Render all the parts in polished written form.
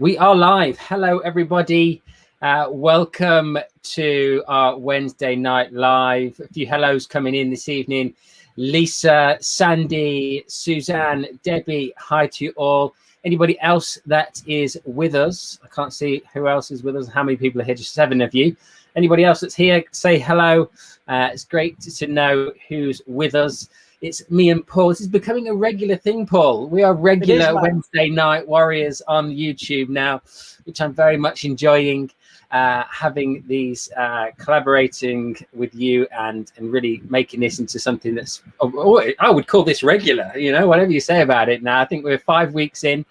We are live. Hello, everybody. Welcome to our Wednesday night live. A few hellos coming in this evening. Lisa, Sandy, Suzanne, Debbie, hi to you all. Anybody else that is with us? I can't see who else is with us. How many people are here? Just 7 of you. Anybody else that's here, say hello. It's great to know who's with us. It's me and Paul. This is becoming a regular thing, Paul. We are regular Wednesday night warriors on YouTube now, which I'm very much enjoying, having these collaborating with you and really making this into something that's, I would call this regular, you know, whatever you say about it now. I think we're 5 weeks in. Is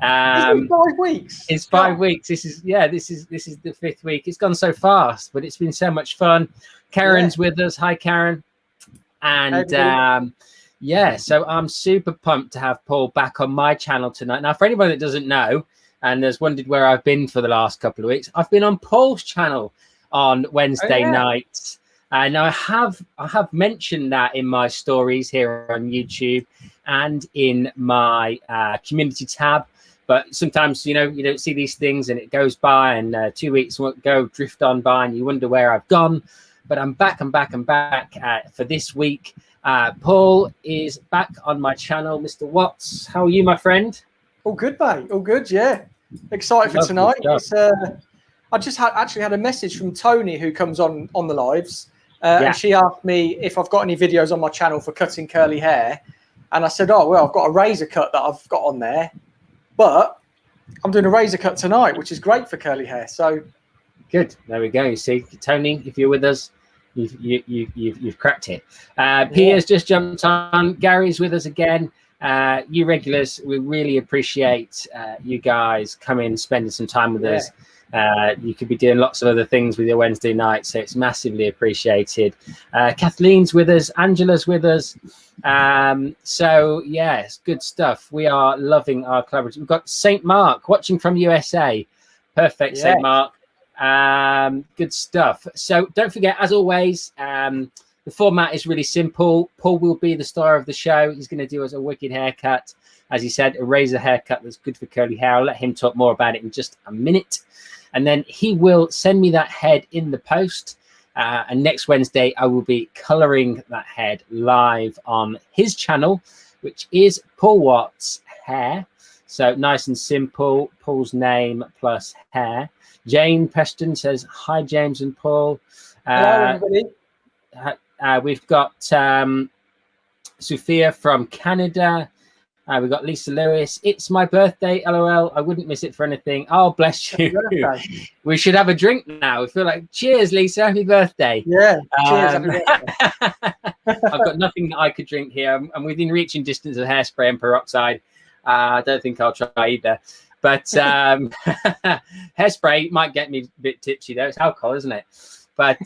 it 5 weeks? It's 5 weeks. This is the 5th week. It's gone so fast, but it's been so much fun. Karen's with us. Hi, Karen. And so I'm super pumped to have Paul back on my channel tonight. Now, for anybody that doesn't know and has wondered where I've been for the last couple of weeks, I've been on Paul's channel on Wednesday nights. Now I have mentioned that in my stories here on YouTube and in my community tab. But sometimes, you know, you don't see these things and it goes by and 2 weeks won't drift on by and you wonder where I've gone. But I'm back for this week. Paul is back on my channel. Mr. Watts, how are you, my friend? All good, mate. All good, yeah. Excited for tonight. I just actually had a message from Tony, who comes on the lives. And she asked me if I've got any videos on my channel for cutting curly hair. And I said, oh, well, I've got a razor cut that I've got on there. But I'm doing a razor cut tonight, which is great for curly hair. So good. There we go. You see, Tony, if you're with us, you've cracked it. Pia's just jumped on. Gary's with us again. You regulars, we really appreciate you guys coming, spending some time with us. You could be doing lots of other things with your Wednesday night, so it's massively appreciated. Kathleen's with us. Angela's with us. So yes, good stuff. We are loving our collaboration. We've got St. Mark watching from USA. Perfect, St. Mark. Good stuff. So don't forget, as always, the format is really simple. Paul will be the star of the show. He's going to do us a wicked haircut, as he said, a razor haircut that's good for curly hair. I'll let him talk more about it in just a minute, and then he will send me that head in the post, and next Wednesday I will be coloring that head live on his channel, which is Paul Watts Hair. So nice and simple, Paul's name plus hair. Jane Preston says, hi, James and Paul. Hello, everybody. We've got Sophia from Canada. We've got Lisa Lewis. It's my birthday, LOL. I wouldn't miss it for anything. Oh, bless you. We should have a drink now. We feel like, cheers, Lisa. Happy birthday. Yeah, cheers. Happy birthday. I've got nothing that I could drink here. I'm within reaching distance of hairspray and peroxide. I don't think I'll try either. But hairspray might get me a bit tipsy, though. It's alcohol, isn't it? But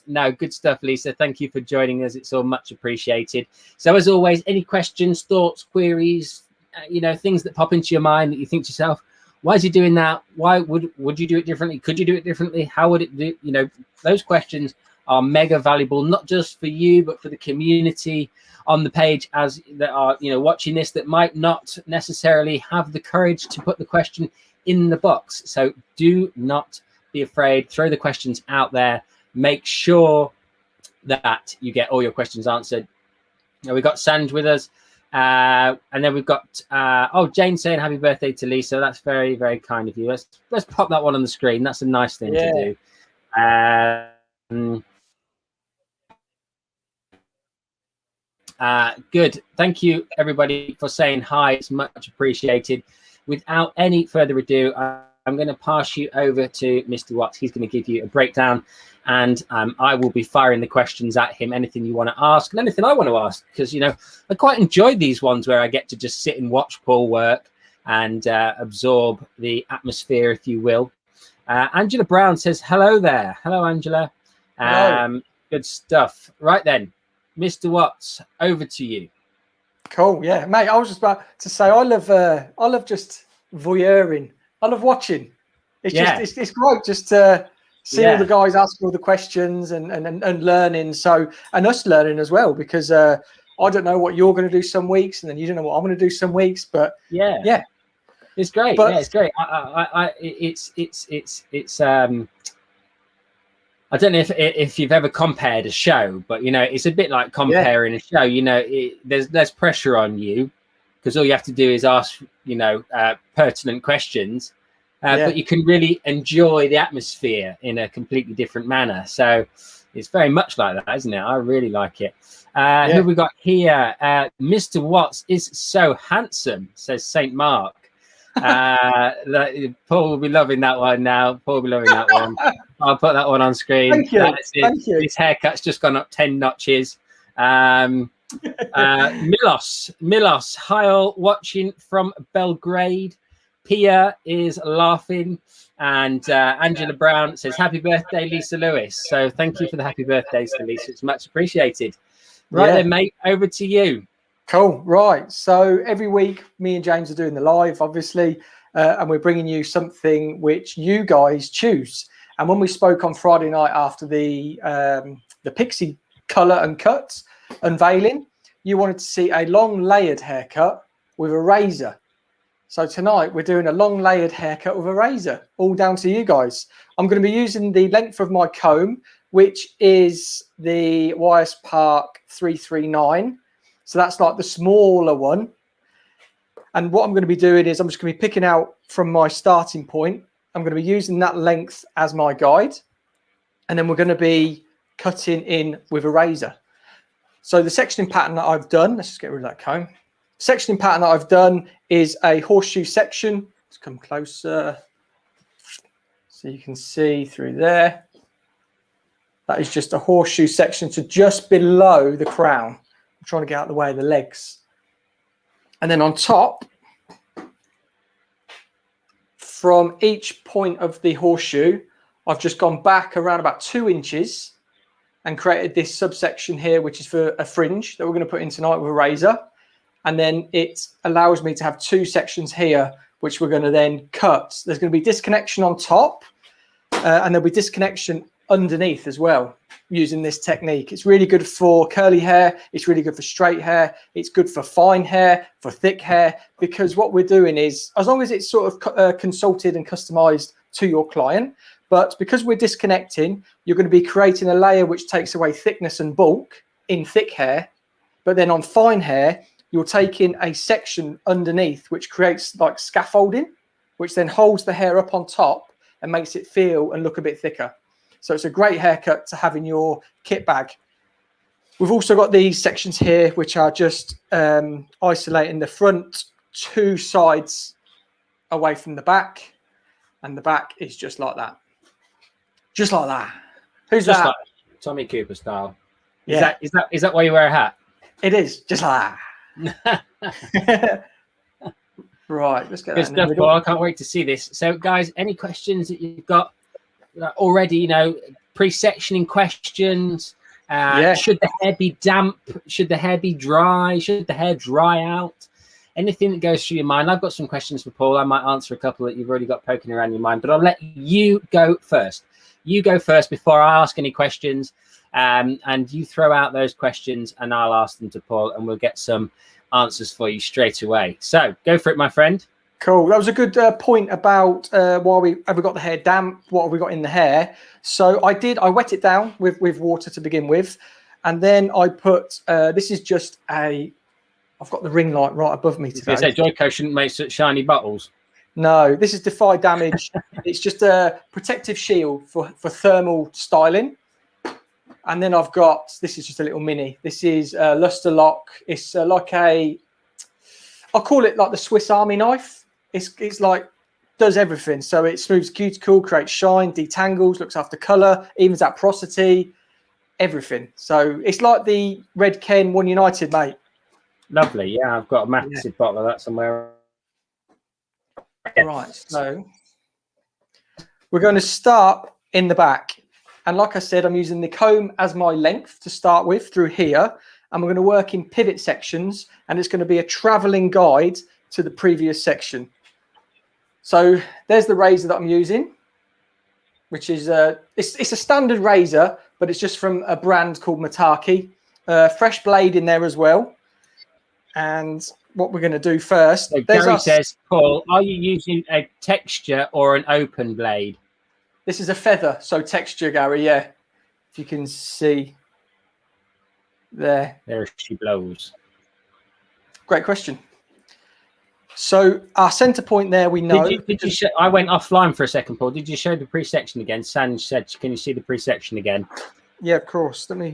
no, good stuff, Lisa. Thank you for joining us. It's all much appreciated. So as always, any questions, thoughts, queries, you know, things that pop into your mind that you think to yourself, why is he doing that? Why would you do it differently? Could you do it differently? How would it do? You know, those questions are mega valuable, not just for you, but for the community on the page as that are, you know, watching this, that might not necessarily have the courage to put the question in the box. So do not be afraid. Throw the questions out there. Make sure that you get all your questions answered. Now, we've got Sanj with us. And then we've got, Jane saying happy birthday to Lisa. That's very, very kind of you. Let's pop that one on the screen. That's a nice thing to do. Good. Thank you, everybody, for saying hi. It's much appreciated. Without any further ado, I'm going to pass you over to Mr. Watts. He's going to give you a breakdown, and I will be firing the questions at him, anything you want to ask and anything I want to ask, because, you know, I quite enjoy these ones where I get to just sit and watch Paul work and absorb the atmosphere, if you will. Angela Brown says, hello there. Hello, Angela. Hello. Good stuff. Right then. Mr. Watts, over to you. Cool, yeah, mate. I was just about to say, I love just voyeuring. I love watching. It's just it's great just to see all the guys ask all the questions and learning. So, and us learning as well, because I don't know what you're going to do some weeks, and then you don't know what I'm going to do some weeks. But yeah, It's great. But yeah, it's great. I don't know if you've ever compared a show, but it's a bit like comparing a show. There's less pressure on you because all you have to do is ask pertinent questions, but you can really enjoy the atmosphere in a completely different manner. So it's very much like that, isn't it? I really like it. Who have we got here? Mr. Watts is so handsome, says St. Mark. Paul will be loving that one now. Paul will be loving that one. I'll put that one on screen. Thank you. Thank you. His haircut's just gone up 10 notches. Milos, Heil watching from Belgrade. Pia is laughing. And Angela Brown says, happy birthday, Lisa Lewis. So thank you for the happy birthdays to Lisa. It's much appreciated. Right then, mate, over to you. Cool. Right. So every week, me and James are doing the live, obviously, and we're bringing you something which you guys choose. And when we spoke on Friday night after the pixie colour and cut unveiling, you wanted to see a long layered haircut with a razor. So tonight we're doing a long layered haircut with a razor, all down to you guys. I'm going to be using the length of my comb, which is the YS Park 339. So that's like the smaller one. And what I'm going to be doing is I'm just going to be picking out from my starting point. I'm going to be using that length as my guide. And then we're going to be cutting in with a razor. So the sectioning pattern that I've done, let's just get rid of that comb. Sectioning pattern that I've done is a horseshoe section. Let's come closer so you can see through there. That is just a horseshoe section to just below the crown. I'm trying to get out of the way of the legs. And then on top, from each point of the horseshoe, I've just gone back around about 2 inches and created this subsection here, which is for a fringe that we're going to put in tonight with a razor. And then it allows me to have 2 sections here, which we're going to then cut. There's going to be disconnection on top, and there'll be disconnection underneath as well using this technique. It's really good for curly hair. It's really good for straight hair. It's good for fine hair, for thick hair, because what we're doing is, as long as it's sort of consulted and customized to your client, but because we're disconnecting, you're going to be creating a layer which takes away thickness and bulk in thick hair. But then on fine hair, you're taking a section underneath which creates like scaffolding, which then holds the hair up on top and makes it feel and look a bit thicker. So it's a great haircut to have in your kit bag. We've also got these sections here, which are just isolating the front 2 sides away from the back. And the back is just like that. Just like that. Who's just that? Like Tommy Cooper style. Yeah. Is that why you wear a hat? It is. Just like that. Right. Let's get Good that in stuff, the Paul. middle. I can't wait to see this. So, guys, any questions that you've got already, pre-sectioning questions? Should the hair be damp? Should the hair be dry? Should the hair dry out? Anything that goes through your mind. I've got some questions for Paul. I might answer a couple that you've already got poking around your mind, but I'll let you go first. You go first before I ask any questions, and you throw out those questions and I'll ask them to Paul and we'll get some answers for you straight away. So go for it, my friend. Cool. That was a good point about why have we got the hair damp? What have we got in the hair? So I wet it down with water to begin with. And then I put, this is just I've got the ring light right above me today. Joico shouldn't make such shiny bottles. No, this is Defy Damage. It's just a protective shield for thermal styling. And then I've got, this is just a little mini. This is Luster Lock. It's like I'll call it like the Swiss Army knife. It's like, does everything. So it smooths cuticle, creates shine, detangles, looks after color, evens out porosity, everything. So it's like the Red Ken One United, mate. Lovely. Yeah, I've got a massive bottle of that somewhere. Right, so we're going to start in the back. And like I said, I'm using the comb as my length to start with through here. And we're going to work in pivot sections. And it's going to be a traveling guide to the previous section. So there's the razor that I'm using, which is it's a standard razor, but it's just from a brand called Mataki. Fresh blade in there as well. And what we're going to do first. So Gary says, Paul, are you using a texture or an open blade? This is a feather, so texture, Gary. Yeah, if you can see there. There she blows. Great question. So our center point there, we know. Did you show, I went offline for a second, Paul. Did you show the pre-section again? Sanj said, can you see the pre-section again? Yeah, of course. Let me...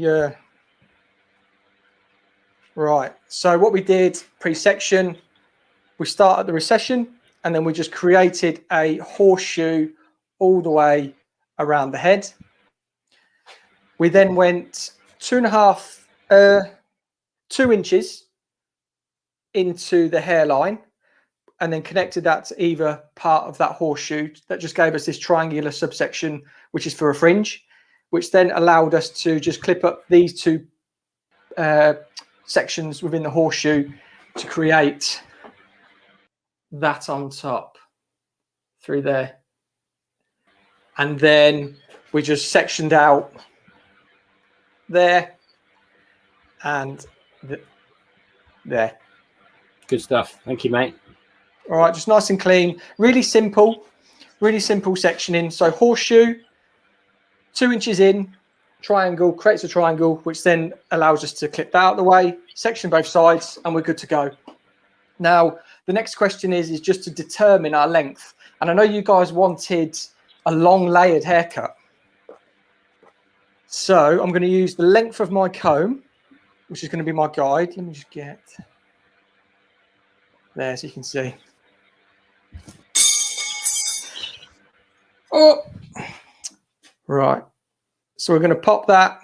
Right. So what we did, pre-section, we start at the recession, and then we just created a horseshoe all the way around the head. We then went 2 inches into the hairline, and then connected that to either part of that horseshoe. That just gave us this triangular subsection, which is for a fringe, which then allowed us to just clip up these 2 sections within the horseshoe to create that on top through there. And then we just sectioned out there and there. Good stuff. Thank you, mate. All right, just nice and clean. Really simple sectioning. So horseshoe, 2 inches in, triangle, creates a triangle, which then allows us to clip that out of the way, section both sides, and we're good to go. Now, the next question is just to determine our length. And I know you guys wanted a long layered haircut. So I'm going to use the length of my comb, which is going to be my guide. Let me just get there so you can see. Oh, right. So we're going to pop that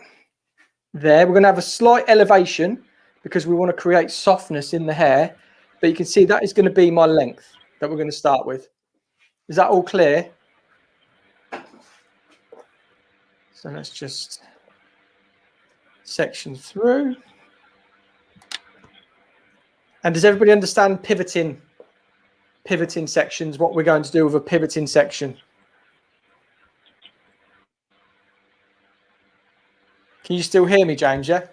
there. We're going to have a slight elevation because we want to create softness in the hair. But you can see that is going to be my length that we're going to start with. Is that all clear? So let's just section through. And does everybody understand pivoting sections, what we're going to do with a pivoting section? Can you still hear me, James? Yeah.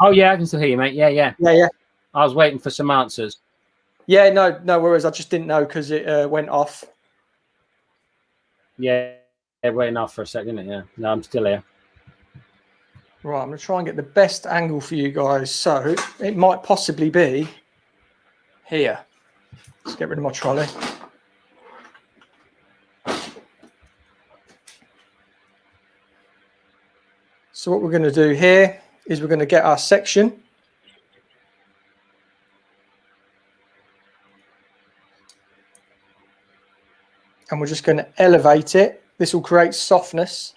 Oh yeah, I can still hear you, mate. Yeah. I was waiting for some answers. Yeah, no worries. I just didn't know because it went off. Yeah, it went off for a second, didn't it? Yeah. No, I'm still here. Right, I'm going to try and get the best angle for you guys. So it might possibly be here. Let's get rid of my trolley. So what we're going to do here is we're going to get our section. And we're just going to elevate it. This will create softness.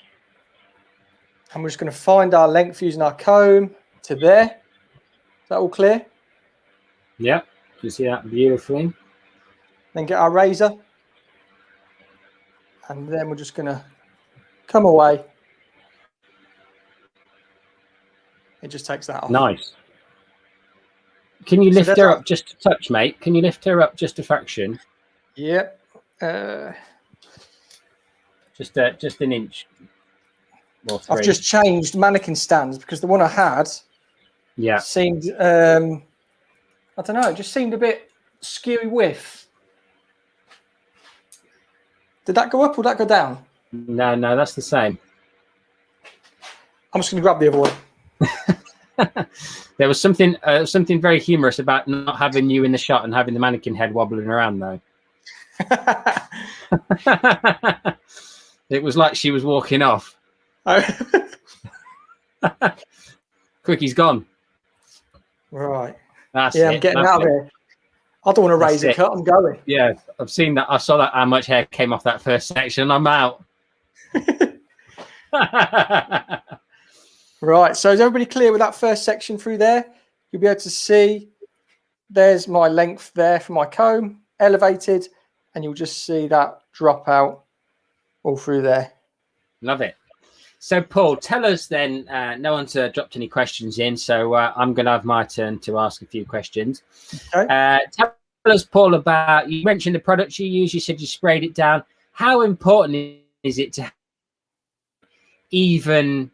And we're just going to find our length using our comb to there. Is that all clear? Yeah, you see that beautifully. Then get our razor. And then we're just going to come away. It just takes that off. Nice. Can you lift her up just a touch, mate? Can you lift her up just a fraction? Yep. Just an inch. Or 3. I've just changed mannequin stands because the one I had seemed, I don't know, it just seemed a bit skewy width. Did that go up or did that go down? No, that's the same. I'm just going to grab the other one. There was something very humorous about not having you in the shot and having the mannequin head wobbling around, though. It was like she was walking off. Quick, he's gone. Right. That's I'm getting out of here. I don't want to raise a cut. I'm going. Yeah, I've seen that. I saw that how much hair came off that first section. I'm out. Right. So is everybody clear with that first section through there? You'll be able to see there's my length there for my comb, elevated, and you'll just see that drop out all through there. Love it. So, Paul, tell us then, no one's dropped any questions in, so I'm going to have my turn to ask a few questions. Okay. Tell us, Paul, about, you mentioned the products you use, you said you sprayed it down. How important is it to even...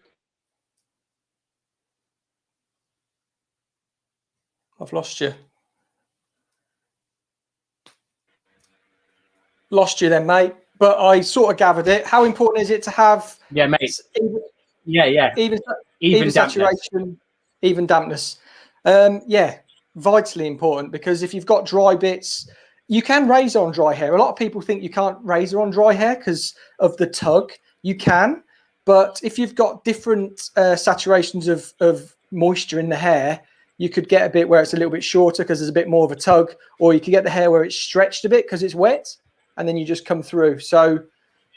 I've lost you. Lost you then, mate. But I sort of gathered it. How important is it to have? Yeah, mate. Even dampness. Saturation, even dampness. Yeah, vitally important, because if you've got dry bits, you can razor on dry hair. A lot of people think you can't razor on dry hair because of the tug. You can, but if you've got different saturations of moisture in the hair, you could get a bit where it's a little bit shorter because there's a bit more of a tug, or you could get the hair where it's stretched a bit because it's wet, and then you just come through. So,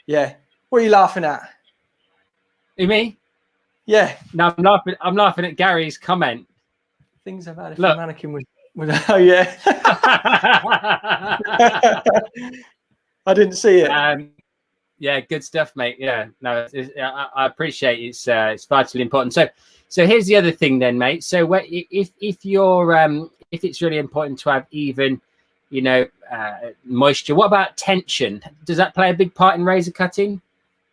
yeah. What are you laughing at? You me? Yeah. No, I'm laughing at Gary's comment. Things I've had if a mannequin was oh yeah. I didn't see it. Yeah, good stuff, mate. Yeah, no, I appreciate it's vitally important. So here's the other thing then, mate. So if you're if it's really important to have even, you know, moisture, what about tension? Does that play a big part in razor cutting?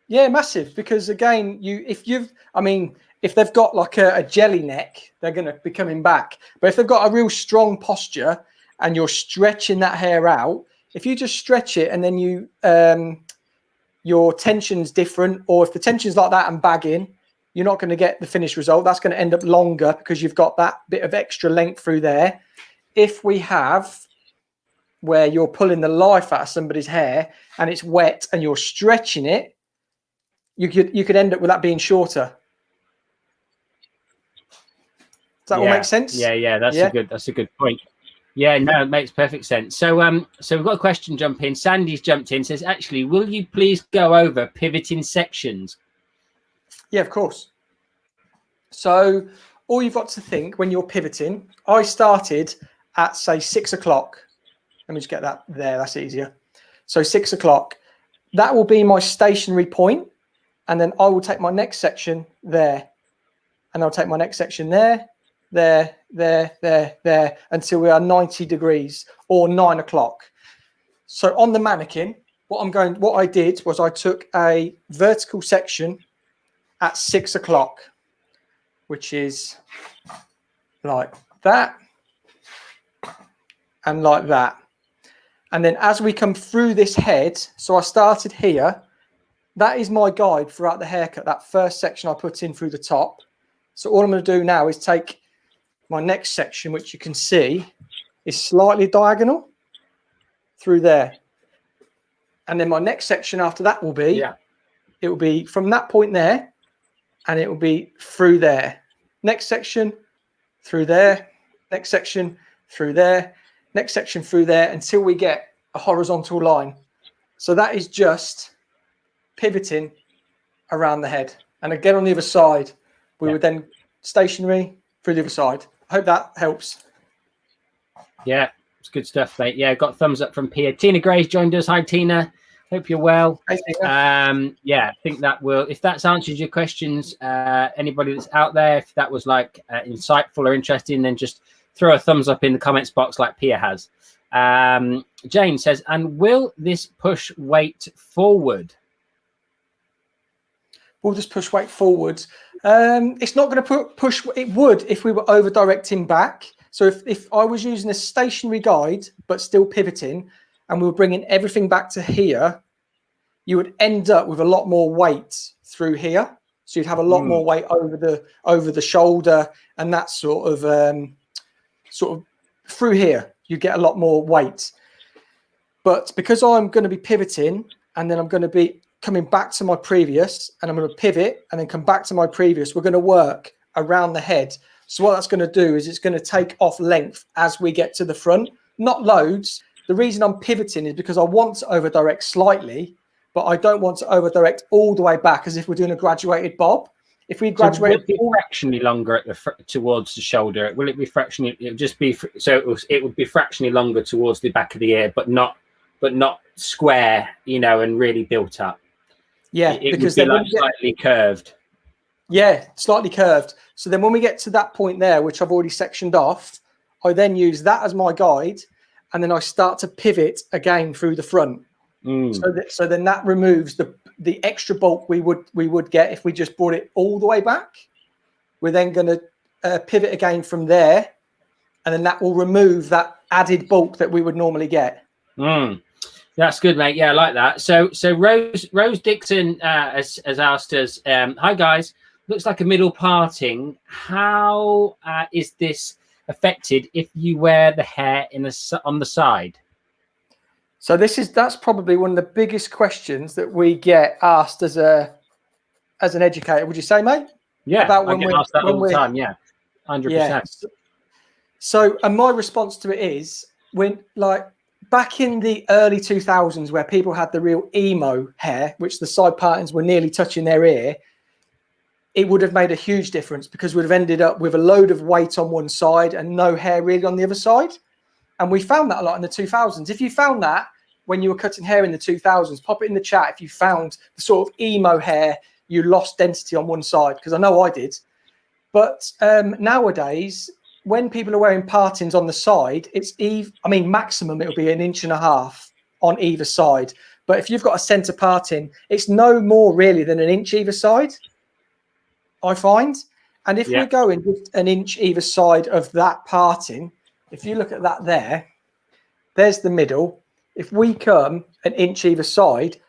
Yeah, massive. Because again, if they've got like a jelly neck, they're going to be coming back. But if they've got a real strong posture and you're stretching that hair out, if you just stretch it and then you your tension's different, or if the tension's like that and bagging, you're not going to get the finished result. That's going to end up longer because you've got that bit of extra length through there. If we have where you're pulling the life out of somebody's hair and it's wet and you're stretching it, you could end up with that being shorter. Does that all make sense? Yeah, that's a good point. Yeah, no, it makes perfect sense. So we've got a question jump in. Sandy's jumped in, says, actually, will you please go over pivoting sections? Yeah, of course. So all you've got to think when you're pivoting, I started at say 6 o'clock. Let me just get that there. That's easier. So 6 o'clock, that will be my stationary point. And then I will take my next section there. And I'll take my next section there, until we are 90 degrees or 9 o'clock. So on the mannequin, what I did was I took a vertical section at 6 o'clock, which is like that and like that. And then as we come through this head, so I started here, that is my guide throughout the haircut, that first section I put in through the top. So all I'm going to do now is take my next section, which you can see is slightly diagonal through there. And then my next section after that will be, it will be from that point there, and it will be through there. Next section through there, next section through there, next section through there, until we get a horizontal line. So that is just pivoting around the head. And again, on the other side, we would then stationary through the other side. I hope that helps. Yeah, it's good stuff, mate. Yeah, got thumbs up from Pia. Tina Gray's joined us. Hi, Tina. Hope you're well. Yeah, I think that will, if that's answered your questions, anybody that's out there, if that was like insightful or interesting, then just throw a thumbs up in the comments box like Pia has. Jane says, and will this push weight forward? Will this push weight forward? It's not going to push. It would if we were over directing back. So if I was using a stationary guide but still pivoting, and we were bringing everything back to here, you would end up with a lot more weight through here. So you'd have a lot more weight over the shoulder, and that sort of through here. You get a lot more weight. But because I'm going to be pivoting, and then I'm going to be coming back to my previous, and I'm going to pivot and then come back to my previous, we're going to work around the head. So what that's going to do is it's going to take off length as we get to the front, not loads. The reason I'm pivoting is because I want to over direct slightly, but I don't want to over direct all the way back as if we're doing a graduated bob. If we graduate, so will it be fractionally longer at towards the shoulder? Will it be fractionally? It would just be it would be fractionally longer towards the back of the ear, but not square, and really built up. Yeah, it because would be like slightly curved. Yeah, slightly curved. So then when we get to that point there, which I've already sectioned off, I then use that as my guide, and then I start to pivot again through the front. So then that removes the extra bulk we would get if we just brought it all the way back. We're then going to pivot again from there, and then that will remove that added bulk that we would normally get. That's good, mate. Yeah, I like that. So Rose Dixon has asked us, hi guys, looks like a middle parting. How is this affected if you wear the hair on the side? So that's probably one of the biggest questions that we get asked as an educator. Would you say, mate? Yeah, about I get asked that all the time. Yeah, 100%. Yeah. So, and my response to it is, when like back in the early 2000s, where people had the real emo hair, which the side partings were nearly touching their ear, it would have made a huge difference, because we'd have ended up with a load of weight on one side and no hair really on the other side. And we found that a lot in the 2000s. If you found that when you were cutting hair in the 2000s, pop it in the chat if you found the sort of emo hair, you lost density on one side, because I know I did. But nowadays, when people are wearing partings on the side, maximum it'll be 1.5 inches on either side. But if you've got a centre parting, it's no more really than 1 inch either side, I find. And if we're going just 1 inch either side of that parting, if you look at that there's the middle. If we come 1 inch either side,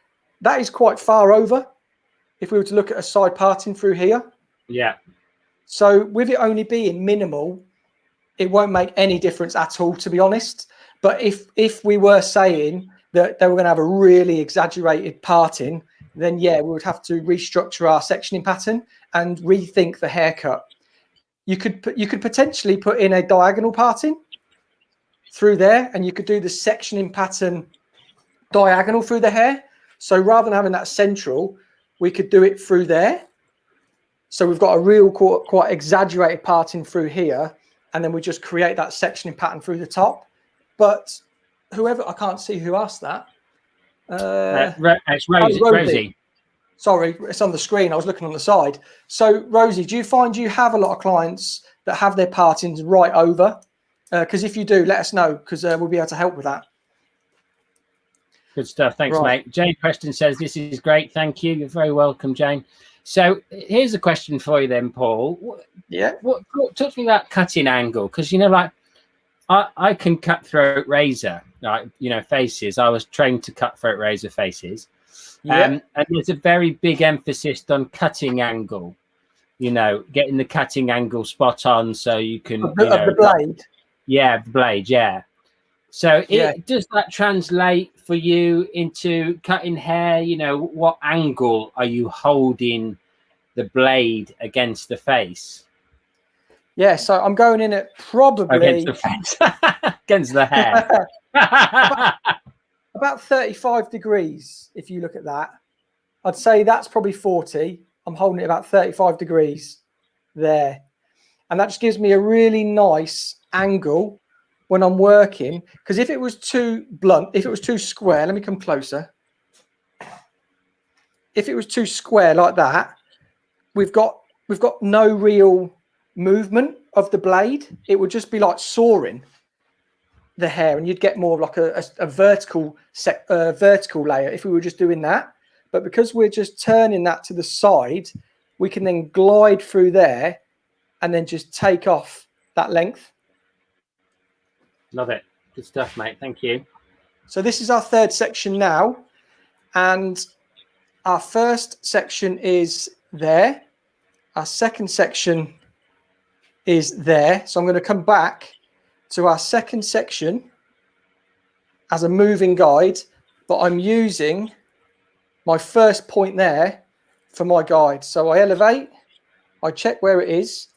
that is quite far over. If we were to look at a side parting through here. Yeah. So with it only being minimal, it won't make any difference at all, to be honest. But if we were saying that they were going to have a really exaggerated parting, then yeah, we would have to restructure our sectioning pattern and rethink the haircut. You could potentially put in a diagonal parting through there, and you could do the sectioning pattern diagonal through the hair. So rather than having that central, we could do it through there. So we've got a real quite exaggerated parting through here, and then we just create that sectioning pattern through the top. But whoever, I can't see who asked that. It's Rosie. Sorry, it's on the screen. I was looking on the side. So Rosie, do you find you have a lot of clients that have their partings right over? Because if you do, let us know, because we'll be able to help with that. Good stuff. Thanks, mate. Jane Preston says, this is great. Thank you. You're very welcome, Jane. So here's a question for you then, Paul. Talk to me about cutting angle, because, you know, like I can cutthroat razor, like, you know, faces. I was trained to cutthroat razor faces. And there's a very big emphasis on cutting angle, you know, getting the cutting angle spot on so you can... Of the blade? Yeah, the blade, yeah. So does that translate for you into cutting hair? You know, what angle are you holding the blade against the face? Yeah, so I'm going in at probably... Against the face. Against the hair. About 35 degrees, if you look at that. I'd say that's probably 40. I'm holding it about 35 degrees there. And that just gives me a really nice angle when I'm working, because if it was too blunt, if it was too square, let me come closer. If it was too square like that, we've got no real movement of the blade. It would just be like sawing the hair, and you'd get more like a vertical layer if we were just doing that. But because we're just turning that to the side, we can then glide through there and then just take off that length. Love it. Good stuff, mate. Thank you. So this is our third section now, and our first section is there. Our second section is there. So I'm going to come back to our second section as a moving guide, but I'm using my first point there for my guide. So I elevate, I check where it is,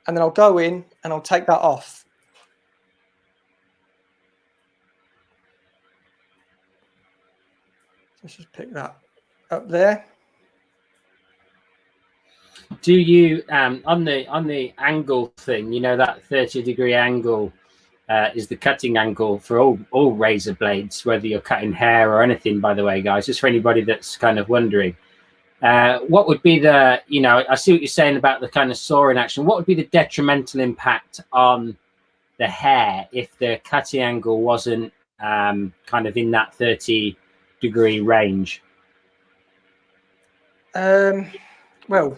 and then I'll go in and I'll take that off. Let's just pick that up there. Do you on the angle thing, you know, that 30-degree angle is the cutting angle for all razor blades, whether you're cutting hair or anything, by the way, guys, just for anybody that's kind of wondering. What would be the, you know, I see what you're saying about the kind of sawing action. What would be the detrimental impact on the hair if the cutting angle wasn't kind of in that 30-degree range? Well,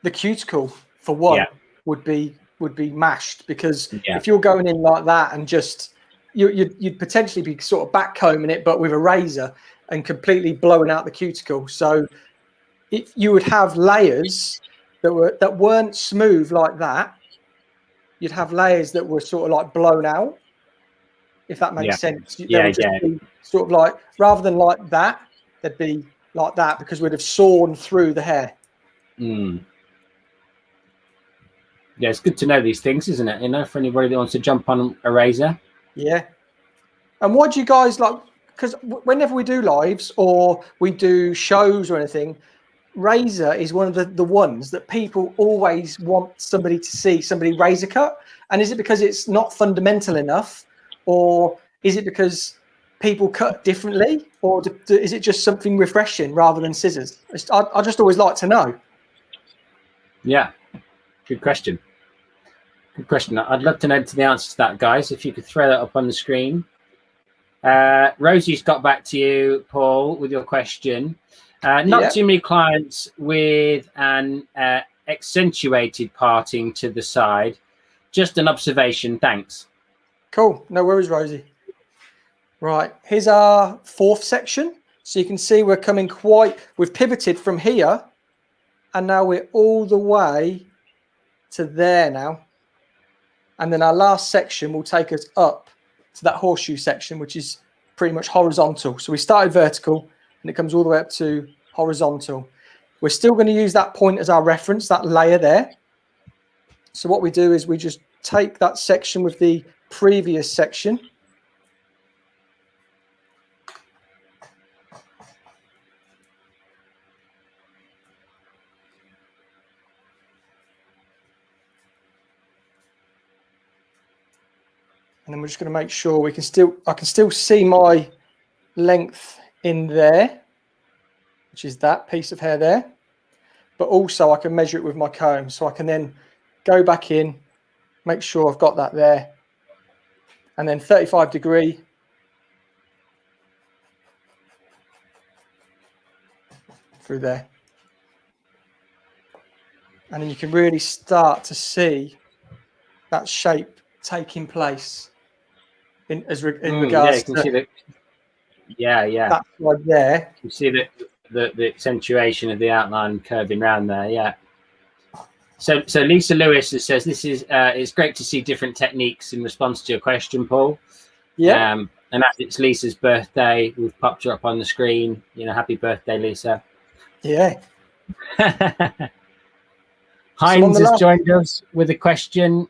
the cuticle, for one, would be would be mashed, because if you're going in like that and just you'd potentially be sort of backcombing it, but with a razor, and completely blowing out the cuticle. So if you would have layers that weren't smooth like that, you'd have layers that were sort of like blown out, if that makes sense. They would just be sort of like, rather than like that, they'd be like that, because we'd have sawn through the hair. Yeah, it's good to know these things, isn't it? You know, for anybody that wants to jump on a razor. Yeah. And what do you guys like? Because whenever we do lives or we do shows or anything, razor is one of the ones that people always want somebody to see, somebody razor cut. And is it because it's not fundamental enough, or is it because people cut differently, or is it just something refreshing rather than scissors? I just always like to know. Yeah, good question. Good question. I'd love to know the answer to that, guys. If you could throw that up on the screen. Rosie's got back to you, Paul, with your question. Not too many clients with an accentuated parting to the side. Just an observation. Thanks. Cool. No worries, Rosie. Right. Here's our fourth section. So you can see we're coming we've pivoted from here, and now we're all the way to there now. And then our last section will take us up to that horseshoe section, which is pretty much horizontal. So we started vertical and it comes all the way up to horizontal. We're still going to use that point as our reference, that layer there. So what we do is we just take that section with the previous section. And then we're just going to make sure I can still see my length in there, which is that piece of hair there. But also I can measure it with my comb. So I can then go back in, make sure I've got that there. And then 35 degree. Through there. And then you can really start to see that shape taking place. In regards yeah, you can see that. That's right there. You see the accentuation of the outline curving around there. Yeah. So Lisa Lewis says this is it's great to see different techniques in response to your question, Paul. Yeah. And as it's Lisa's birthday, we've popped her up on the screen. You know, happy birthday, Lisa. Yeah. Heinz has joined us with a question.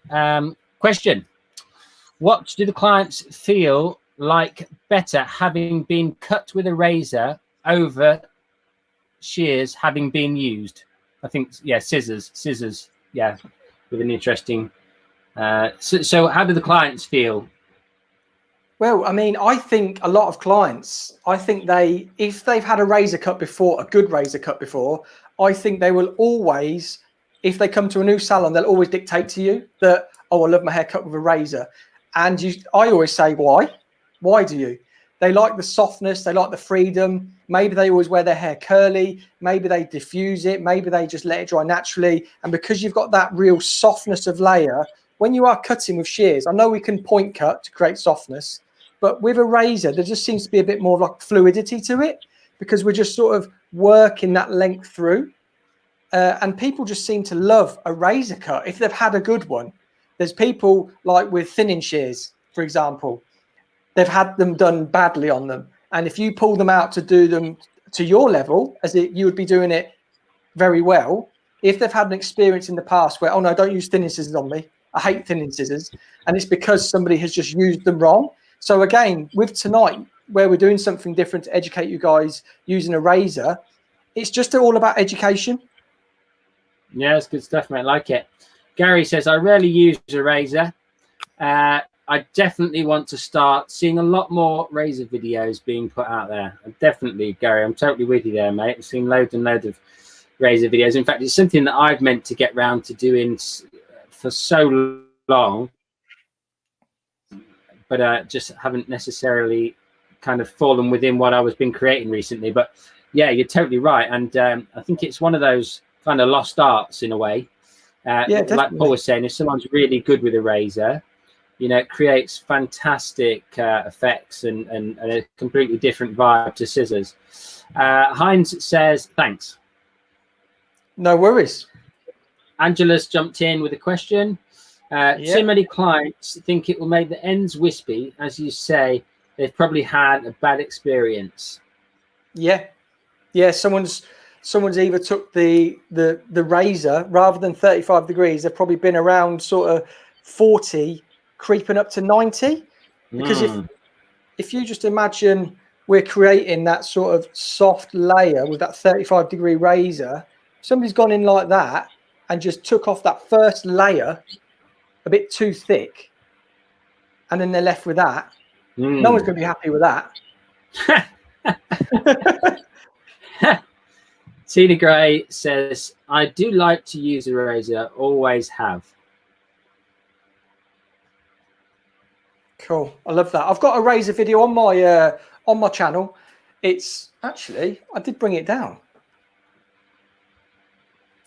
What do the clients feel like better, having been cut with a razor over shears having been used? I think, yeah, scissors, yeah, with an interesting. So how do the clients feel? Well, I mean, I think a lot of clients, if they've had a razor cut before, a good razor cut before, I think they will always, if they come to a new salon, they'll always dictate to you that, oh, I love my hair cut with a razor. And I always say, why? Why do you? They like the softness. They like the freedom. Maybe they always wear their hair curly. Maybe they diffuse it. Maybe they just let it dry naturally. And because you've got that real softness of layer, when you are cutting with shears, I know we can point cut to create softness, but with a razor, there just seems to be a bit more like fluidity to it, because we're just sort of working that length through. And people just seem to love a razor cut if they've had a good one. There's people like with thinning shears, for example, they've had them done badly on them. And if you pull them out to do them to your level, you would be doing it very well. If they've had an experience in the past where, oh no, don't use thinning scissors on me. I hate thinning scissors. And it's because somebody has just used them wrong. So again, with tonight, where we're doing something different to educate you guys using a razor, it's just all about education. Yeah, it's good stuff, mate. I like it. Gary says, I rarely use a razor. I definitely want to start seeing a lot more razor videos being put out there. Definitely, Gary, I'm totally with you there, mate. I've seen loads and loads of razor videos. In fact, it's something that I've meant to get round to doing for so long, but just haven't necessarily kind of fallen within what I was been creating recently. But yeah, you're totally right. And I think it's one of those kind of lost arts in a way. like Paul was saying, if someone's really good with a razor, you know, it creates fantastic effects and a completely different vibe to scissors. Heinz says, thanks. No worries. Angela's jumped in with a question. Too many clients think it will make the ends wispy. As you say, they've probably had a bad experience. Yeah. Someone's either took the razor rather than 35 degrees. They've probably been around sort of 40, creeping up to 90. Because if you just imagine we're creating that sort of soft layer with that 35-degree razor, somebody's gone in like that and just took off that first layer a bit too thick, and then they're left with that. No one's going to be happy with that. Tina Gray says, I do like to use a razor, always have. Cool. I love that. I've got a razor video on my channel. It's actually, I did bring it down.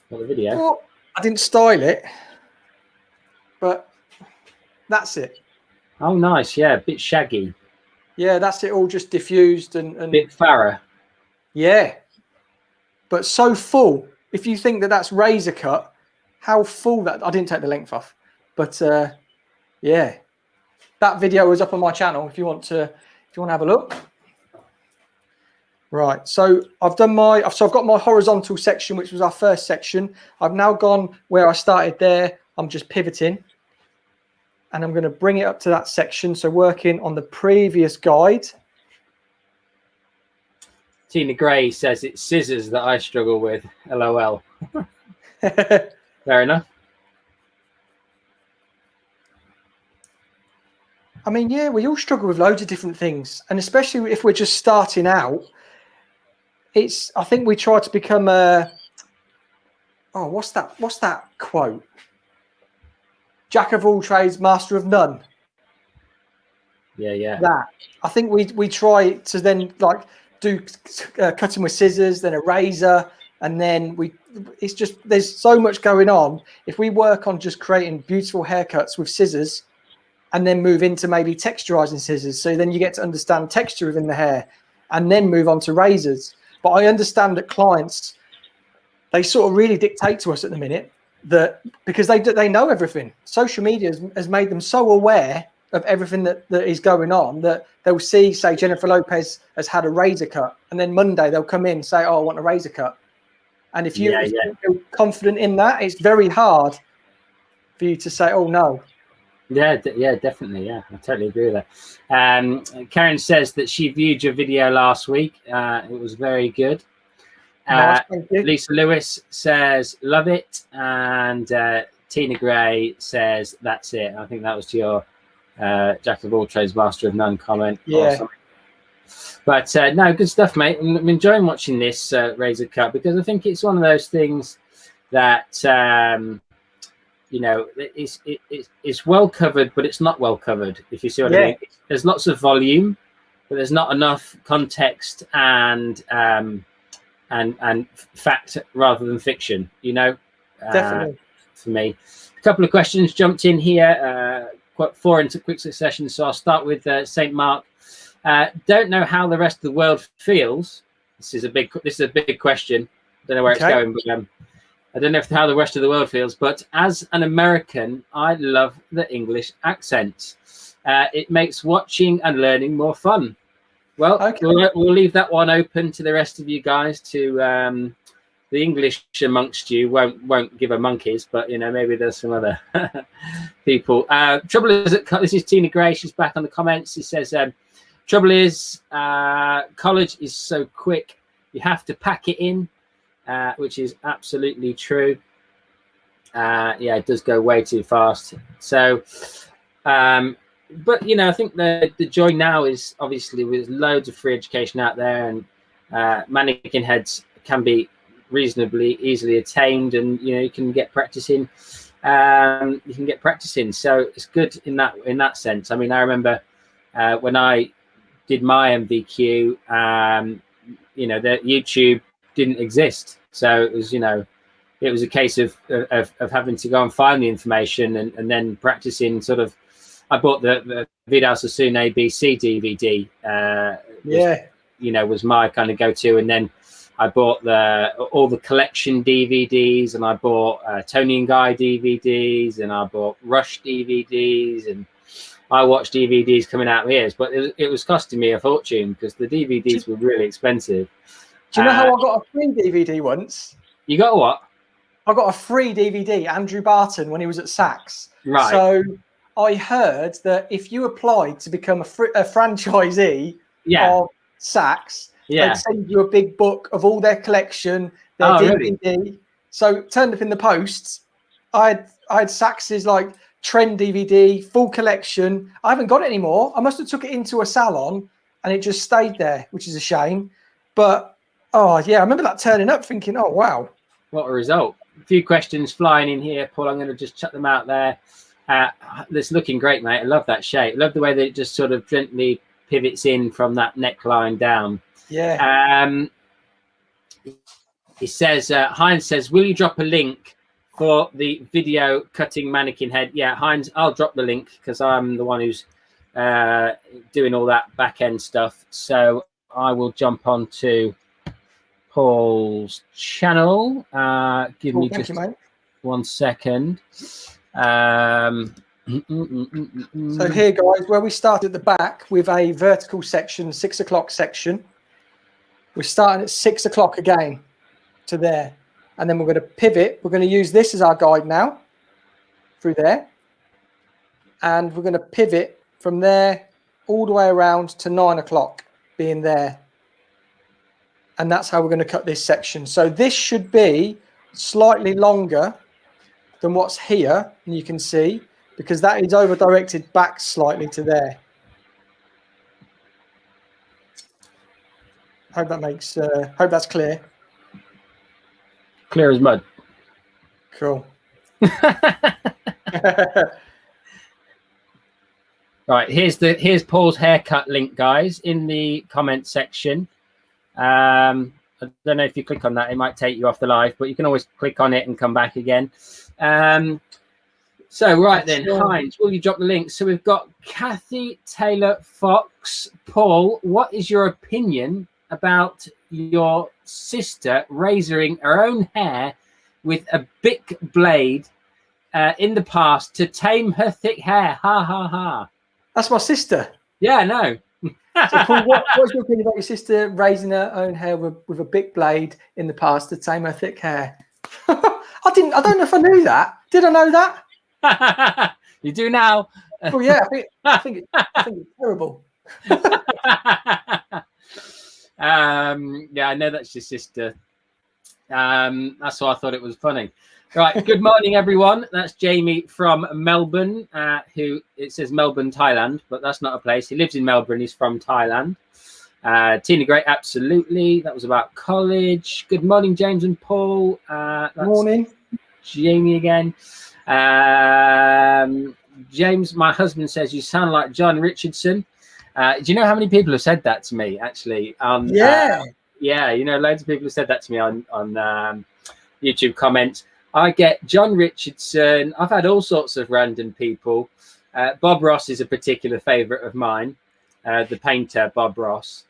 What, the video? Well, I didn't style it, but that's it. Oh, nice. Yeah, a bit shaggy. Yeah, that's it, all just diffused and bit Farrah. Yeah, but so full. If you think that that's razor cut, how full that... I didn't take the length off, but yeah, that video is up on my channel if you want to have a look. Right, so I've got my horizontal section, which was our first section. I've now gone where I started there. I'm just pivoting, and I'm going to bring it up to that section. So working on the previous guide. Tina Gray says it's scissors that I struggle with. LOL. Fair enough. I mean, yeah, we all struggle with loads of different things, and especially if we're just starting out. I think we try to become a... Oh, what's that quote? Jack of all trades, master of none. Yeah. That. I think we try to then like do cutting with scissors, then a razor, and then it's just, there's so much going on. If we work on just creating beautiful haircuts with scissors and then move into maybe texturizing scissors, so then you get to understand texture within the hair, and then move on to razors. But I understand that clients, they sort of really dictate to us at the minute, that because they know everything. Social media has made them so aware of everything that is going on that they'll see, say, Jennifer Lopez has had a razor cut, and then Monday they'll come in and say, oh, I want a razor cut. And if you're confident in that, it's very hard for you to say, oh, no. Yeah, definitely. Yeah, I totally agree with that. Karen says that she viewed your video last week. It was very good. Nice, thank you. Lisa Lewis says, love it. And Tina Gray says, that's it. I think that was to your Jack of all trades, master of none comment. Yeah. But no, good stuff, mate. I'm enjoying watching this razor cut, because I think it's one of those things that... you know, it's well covered, but it's not well covered, if you see what I mean. There's lots of volume, but there's not enough context and fact rather than fiction, you know. Definitely. For me, a couple of questions jumped in here, quite four into quick succession, so I'll start with St. Mark. Don't know how the rest of the world feels. This is a big question. Don't know where it's going, but I don't know how the rest of the world feels, but as an American, I love the English accent. It makes watching and learning more fun. Well, we'll leave that one open to the rest of you guys. To the English amongst you won't give a monkeys, but you know, maybe there's some other people. Trouble is, this is Tina Gray. She's back on the comments. She says, trouble is, college is so quick. You have to pack it in. Which is absolutely true. Yeah, it does go way too fast. So, but you know, I think the joy now is obviously with loads of free education out there, and mannequin heads can be reasonably easily attained, and you know, you can get practicing. So it's good in that sense. I mean, I remember when I did my MVQ, you know, the YouTube didn't exist, so it was, you know, it was a case of having to go and find the information and then practicing sort of. I bought the Vidal Sassoon ABC DVD. Was my kind of go-to, and then I bought all the collection DVDs, and I bought Tony and Guy DVDs, and I bought Rush DVDs, and I watched DVDs coming out of ears, but it was costing me a fortune because the DVDs were really expensive. Do you know how I got a free DVD once? You got what? I got a free DVD, Andrew Barton, when he was at Saks. Right. So I heard that if you applied to become a franchisee of Saks, they'd send you a big book of all their collection, their DVD. Really? So it turned up in the post. I had Saks's like trend DVD, full collection. I haven't got it anymore. I must have took it into a salon and it just stayed there, which is a shame. But I remember that turning up thinking, oh wow. What a result. A few questions flying in here, Paul. I'm going to just chuck them out there. That's looking great, mate. I love that shape. I love the way that it just sort of gently pivots in from that neckline down. Yeah. It says, Heinz says, will you drop a link for the video cutting mannequin head? Yeah, Heinz, I'll drop the link because I'm the one who's doing all that back end stuff. So I will jump onto Paul's channel. Give me just 1 second. So here, guys, where we start at the back with a vertical section, 6 o'clock section, we're starting at 6 o'clock again to there, and then we're going to pivot. We're going to use this as our guide now through there, and we're going to pivot from there all the way around to 9 o'clock being there, and that's how we're going to cut this section. So this should be slightly longer than what's here, and you can see because that is over directed back slightly to there. Hope that makes hope that's clear. Clear as mud. Cool. Right, here's Paul's haircut link, guys, in the comment section. I don't know if you click on that, it might take you off the live, but you can always click on it and come back again. So right then, Heinz, will you drop the link? So we've got Kathy Taylor Fox. Paul, what is your opinion about your sister razoring her own hair with a big blade in the past to tame her thick hair? Ha ha ha. That's my sister. Yeah, I know. So Paul, what's your opinion about your sister raising her own hair with a big blade in the past to tame her thick hair? I don't know if I knew that. Did I know that? You do now. Oh yeah, I think it's terrible. Yeah, I know that's your sister. That's why I thought it was funny. Right, good morning, everyone. That's Jamie from Melbourne, who it says Melbourne, Thailand, but that's not a place. He lives in Melbourne. He's from Thailand. Tina Gray, absolutely. That was about college. Good morning, James and Paul. That's morning. Jamie again. James, my husband, says you sound like John Richardson. Do you know how many people have said that to me, actually? Yeah. Yeah, you know, loads of people have said that to me on YouTube comments. I get John Richardson. I've had all sorts of random people. Bob Ross is a particular favourite of mine, the painter Bob Ross.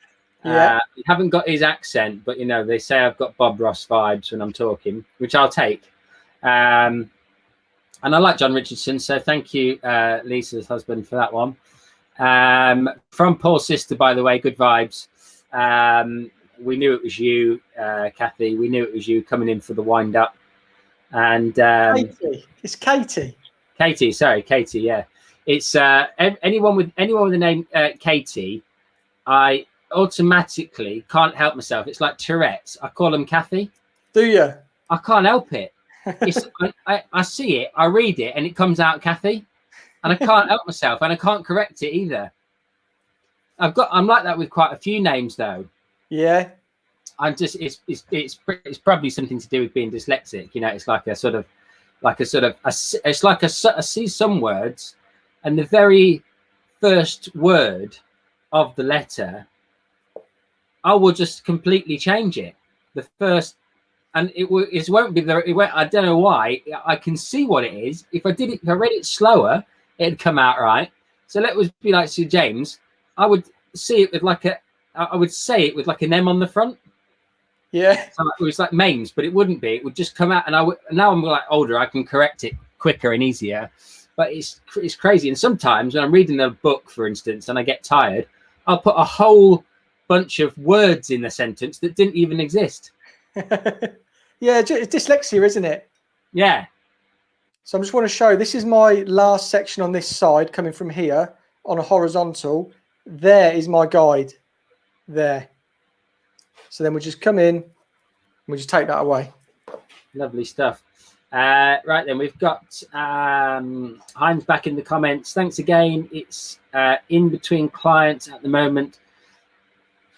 Yeah. I haven't got his accent, but, you know, they say I've got Bob Ross vibes when I'm talking, which I'll take. And I like John Richardson, so thank you, Lisa's husband, for that one. From Paul's sister, by the way, good vibes. We knew it was you, Kathy. We knew it was you coming in for the wind up. And Katie. It's Katie. Katie, sorry, Katie. Yeah, it's anyone with the name Katie. I automatically can't help myself. It's like Tourette's. I call them Kathy. Do you? I can't help it. It's, I see it, I read it, and it comes out Kathy, and I can't help myself, and I can't correct it either. I'm like that with quite a few names though. Yeah. I'm just it's probably something to do with being dyslexic. You know, it's like I see some words, and the very first word of the letter, I will just completely change it. The first and it won't be there. I don't know why. I can see what it is. If I read it slower, it'd come out right. So let us be like Sir James. I would see it with I would say it with like an M on the front. Yeah. So it was like Mames, but it wouldn't be. It would just come out, and now I'm like older. I can correct it quicker and easier. But it's crazy. And sometimes when I'm reading a book, for instance, and I get tired, I'll put a whole bunch of words in the sentence that didn't even exist. Yeah, it's dyslexia, isn't it? Yeah. So I just want to show, this is my last section on this side, coming from here on a horizontal. There is my guide there. So then we just come in and we just take that away. Lovely stuff. Right then, we've got Heinz back in the comments. Thanks again. It's in between clients at the moment,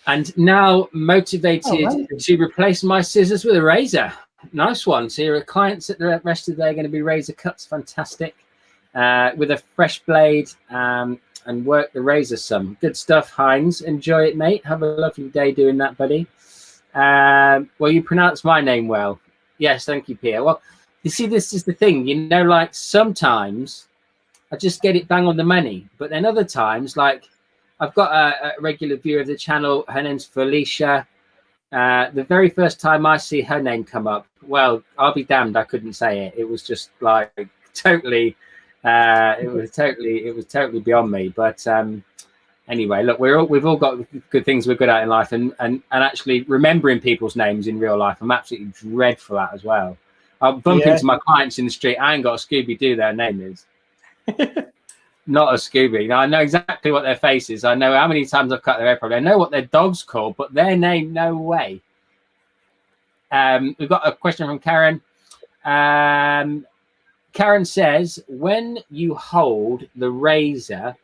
and now motivated to replace my scissors with a razor. Nice one. So your clients at the rest of the day are going to be razor cuts. Fantastic. With a fresh blade and work the razor some. Good stuff, Heinz. Enjoy it, mate. Have a lovely day doing that, buddy. Well, you pronounce my name well. Yes, thank you, Pierre. Well, you see, this is the thing, you know, like sometimes I just get it bang on the money, but then other times, like I've got a regular viewer of the channel. Her name's Felicia. The very first time I see her name come up, well, I'll be damned, I couldn't say it. It was just like totally, it was totally beyond me. But anyway, look, we've all got good things we're good at in life, and actually remembering people's names in real life, I'm absolutely dreadful at as well. I'll bump into my clients in the street. I ain't got a Scooby-Doo, their name is. Not a Scooby. Now, I know exactly what their face is. I know how many times I've cut their hair. Probably I know what their dog's called, but their name, no way. We've got a question from Karen. Karen says, when you hold the razor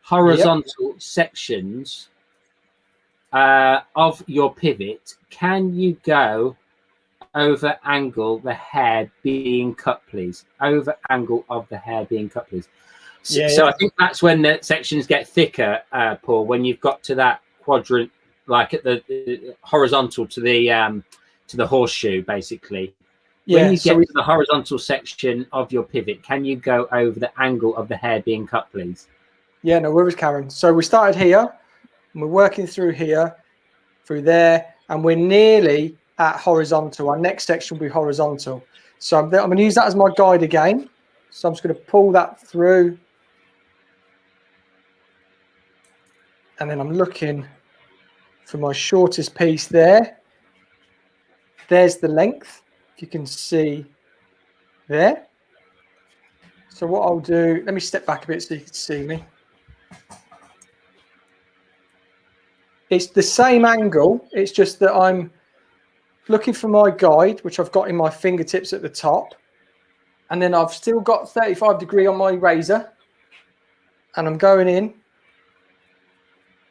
horizontal sections of your pivot, can you go over angle the hair being cut, please? Over angle of the hair being cut, please. So I think that's when the sections get thicker, Paul, when you've got to that quadrant, like at the horizontal to the horseshoe, basically. When you get to the horizontal section of your pivot, can you go over the angle of the hair being cut, please? Yeah, no worries, Karen. So we started here, and we're working through here, through there, and we're nearly at horizontal. Our next section will be horizontal. So I'm going to use that as my guide again. So I'm just going to pull that through. And then I'm looking for my shortest piece there. There's the length, if you can see there. So what I'll do, let me step back a bit so you can see me. It's the same angle. It's just that I'm looking for my guide, which I've got in my fingertips at the top. And then I've still got 35° on my razor. And I'm going in.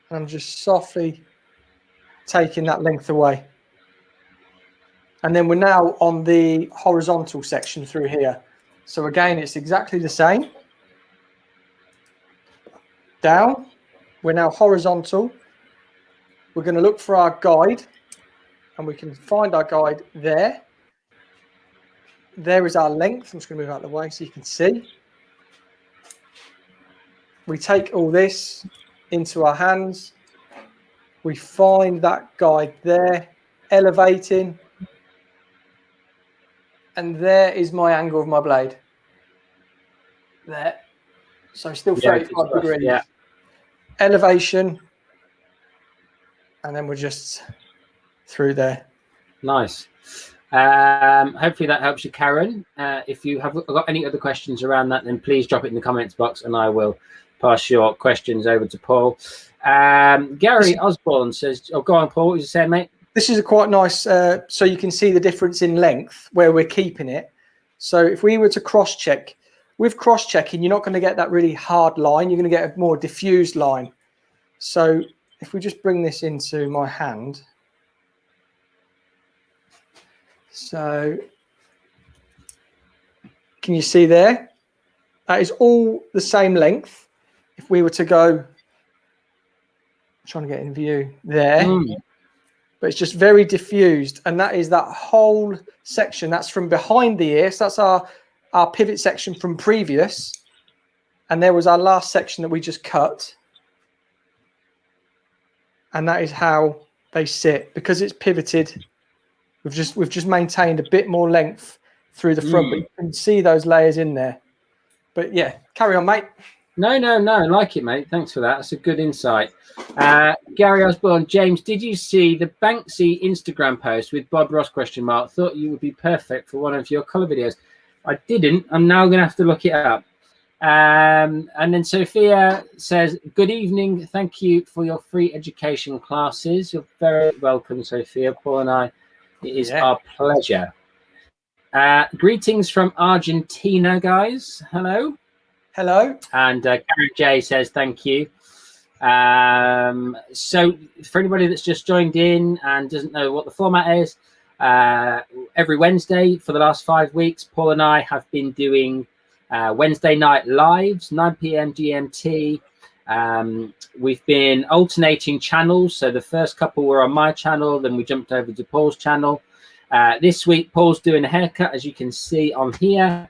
And I'm just softly taking that length away. And then we're now on the horizontal section through here. So again, it's exactly the same. Down. We're now horizontal. We're going to look for our guide. And we can find our guide there. There is our length. I'm just going to move out of the way so you can see. We take all this into our hands. We find that guide there, elevating. And there is my angle of my blade. There. So still 35 degrees. Yeah. Elevation. And then we're just through there. Nice. Hopefully that helps you, Karen. If you have got any other questions around that, then please drop it in the comments box and I will pass your questions over to Paul. Gary Osborne says, oh, go on, Paul. What was you saying, mate? This is a quite nice, so you can see the difference in length where we're keeping it. So if we were to cross-check, with cross-checking, you're not going to get that really hard line. You're going to get a more diffused line. So if we just bring this into my hand. So can you see there? That is all the same length. If we were to go, I'm trying to get in view there. but it's just very diffused. And that is that whole section. That's from behind the ear. So that's our pivot section from previous. And there was our last section that we just cut. And that is how they sit. Because it's pivoted, we've just maintained a bit more length through the front, but you can see those layers in there. But yeah, carry on, mate. No, I like it, mate. Thanks for that. That's a good insight. Gary Osborne James, did you see the Banksy Instagram post with Bob Ross ? Thought you would be perfect for one of your colour videos. I didn't. I'm now going to have to look it up. And then Sophia says, good evening. Thank you for your free education classes. You're very welcome, Sophia. Paul and I, it is our pleasure. Greetings from Argentina, guys. Hello. And Karen J says thank you. So for anybody that's just joined in and doesn't know what the format is, every Wednesday for the last 5 weeks, Paul and I have been doing Wednesday night lives, 9 p.m. GMT. We've been alternating channels. So the first couple were on my channel, then we jumped over to Paul's channel. This week, Paul's doing a haircut, as you can see on here.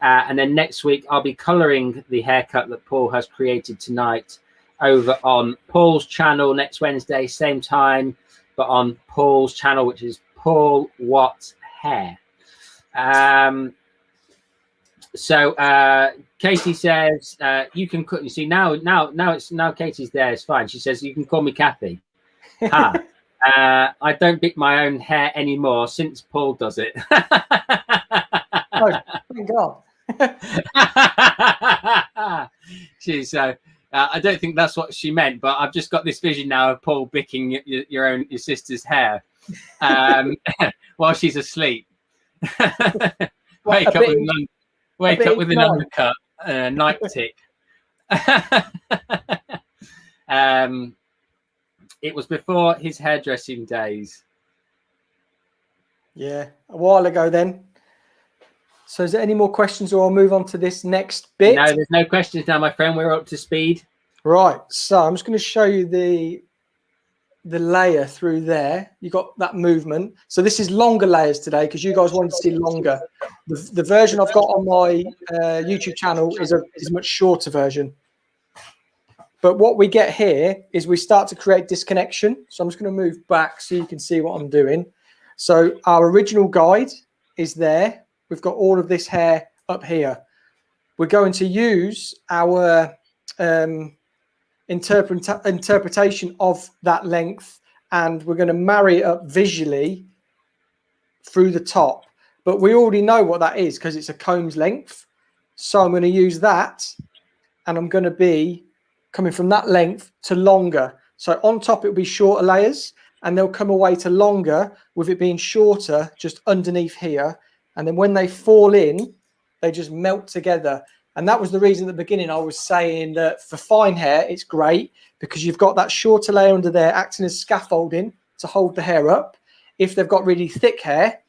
And then next week, I'll be colouring the haircut that Paul has created tonight over on Paul's channel next Wednesday, same time, but on Paul's channel, which is Paul Watt Hair. So Katie says, you can cut. You see, now Katie's there. It's fine. She says, you can call me Kathy. I don't pick my own hair anymore since Paul does it. Oh, thank God. She's I don't think that's what she meant, but I've just got this vision now of Paul picking your sister's hair while she's asleep. Wake up with an undercut, night tick. It was before his hairdressing days. Yeah, a while ago then. So is there any more questions, or I'll move on to this next bit? No, there's no questions now, my friend. We're up to speed. Right. So I'm just going to show you the layer through there. You got that movement. So this is longer layers today because you guys wanted to see longer. The version I've got on my YouTube channel is a much shorter version. But what we get here is we start to create disconnection. So I'm just going to move back so you can see what I'm doing. So our original guide is there. We've got all of this hair up here. We're going to use our interpretation of that length, and we're going to marry it up visually through the top. But we already know what that is because it's a comb's length. So I'm going to use that, and I'm going to be coming from that length to longer. So on top, it'll be shorter layers, and they'll come away to longer with it being shorter just underneath here. And then when they fall in, they just melt together. And that was the reason at the beginning I was saying that for fine hair, it's great because you've got that shorter layer under there acting as scaffolding to hold the hair up. If they've got really thick hair,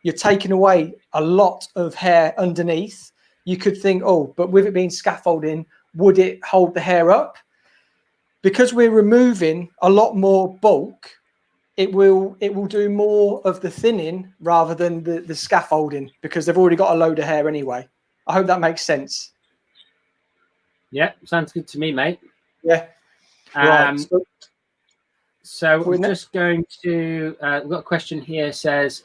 you're taking away a lot of hair underneath. You could think, oh, but with it being scaffolding, would it hold the hair up? Because we're removing a lot more bulk, it will do more of the thinning rather than the scaffolding because they've already got a load of hair anyway. I hope that makes sense. Yeah, sounds good to me, mate. Yeah. Right. So we're just going to, we've got a question here, says,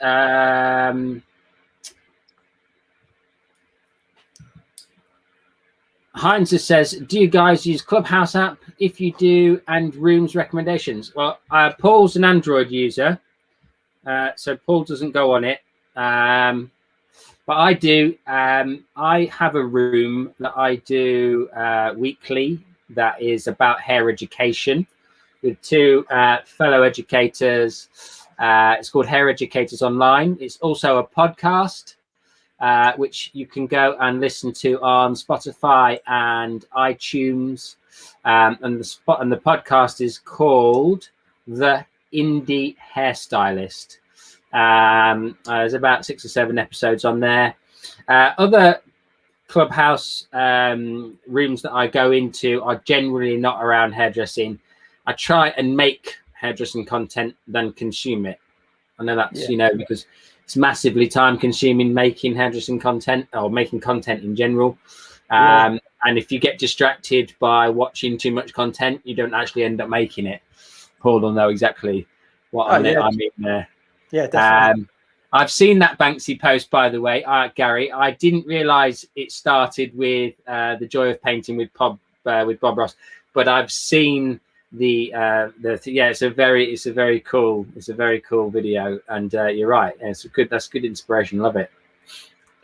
Heinz says, do you guys use Clubhouse app? If you do, and rooms recommendations? Well, Paul's an Android user, so Paul doesn't go on it. But I do. I have a room that I do weekly that is about hair education with two fellow educators. It's called Hair Educators Online. It's also a podcast, which you can go and listen to on Spotify and iTunes. And the podcast is called The Indie Hairstylist. There's about 6 or 7 episodes on there. Other Clubhouse rooms that I go into are generally not around hairdressing. I try and make hairdressing content than consume it. I know that's, you know, because it's massively time consuming making hairdressing content or making content in general. And if you get distracted by watching too much content, you don't actually end up making it. Paul will know exactly what I mean there. Yeah, definitely. I've seen that Banksy post, by the way, Gary. I didn't realise it started with the joy of painting with Bob Ross, but I've seen it's a very cool video, and you're right. That's good inspiration. Love it.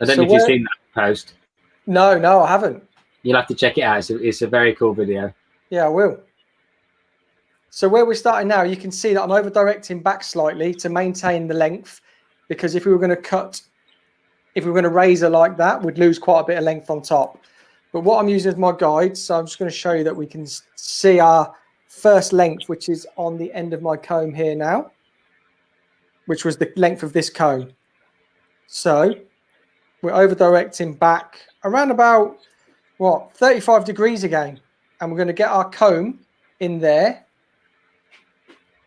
I don't know if you've seen that post. No, I haven't. You'll have to check it out. It's a very cool video. Yeah, I will. So where we're starting now, you can see that I'm over directing back slightly to maintain the length, because if we were going to razor like that, we'd lose quite a bit of length on top. But what I'm using as my guide, so I'm just going to show you that we can see our first length, which is on the end of my comb here now, which was the length of this comb. So we're over directing back around about, 35 degrees again. And we're going to get our comb in there.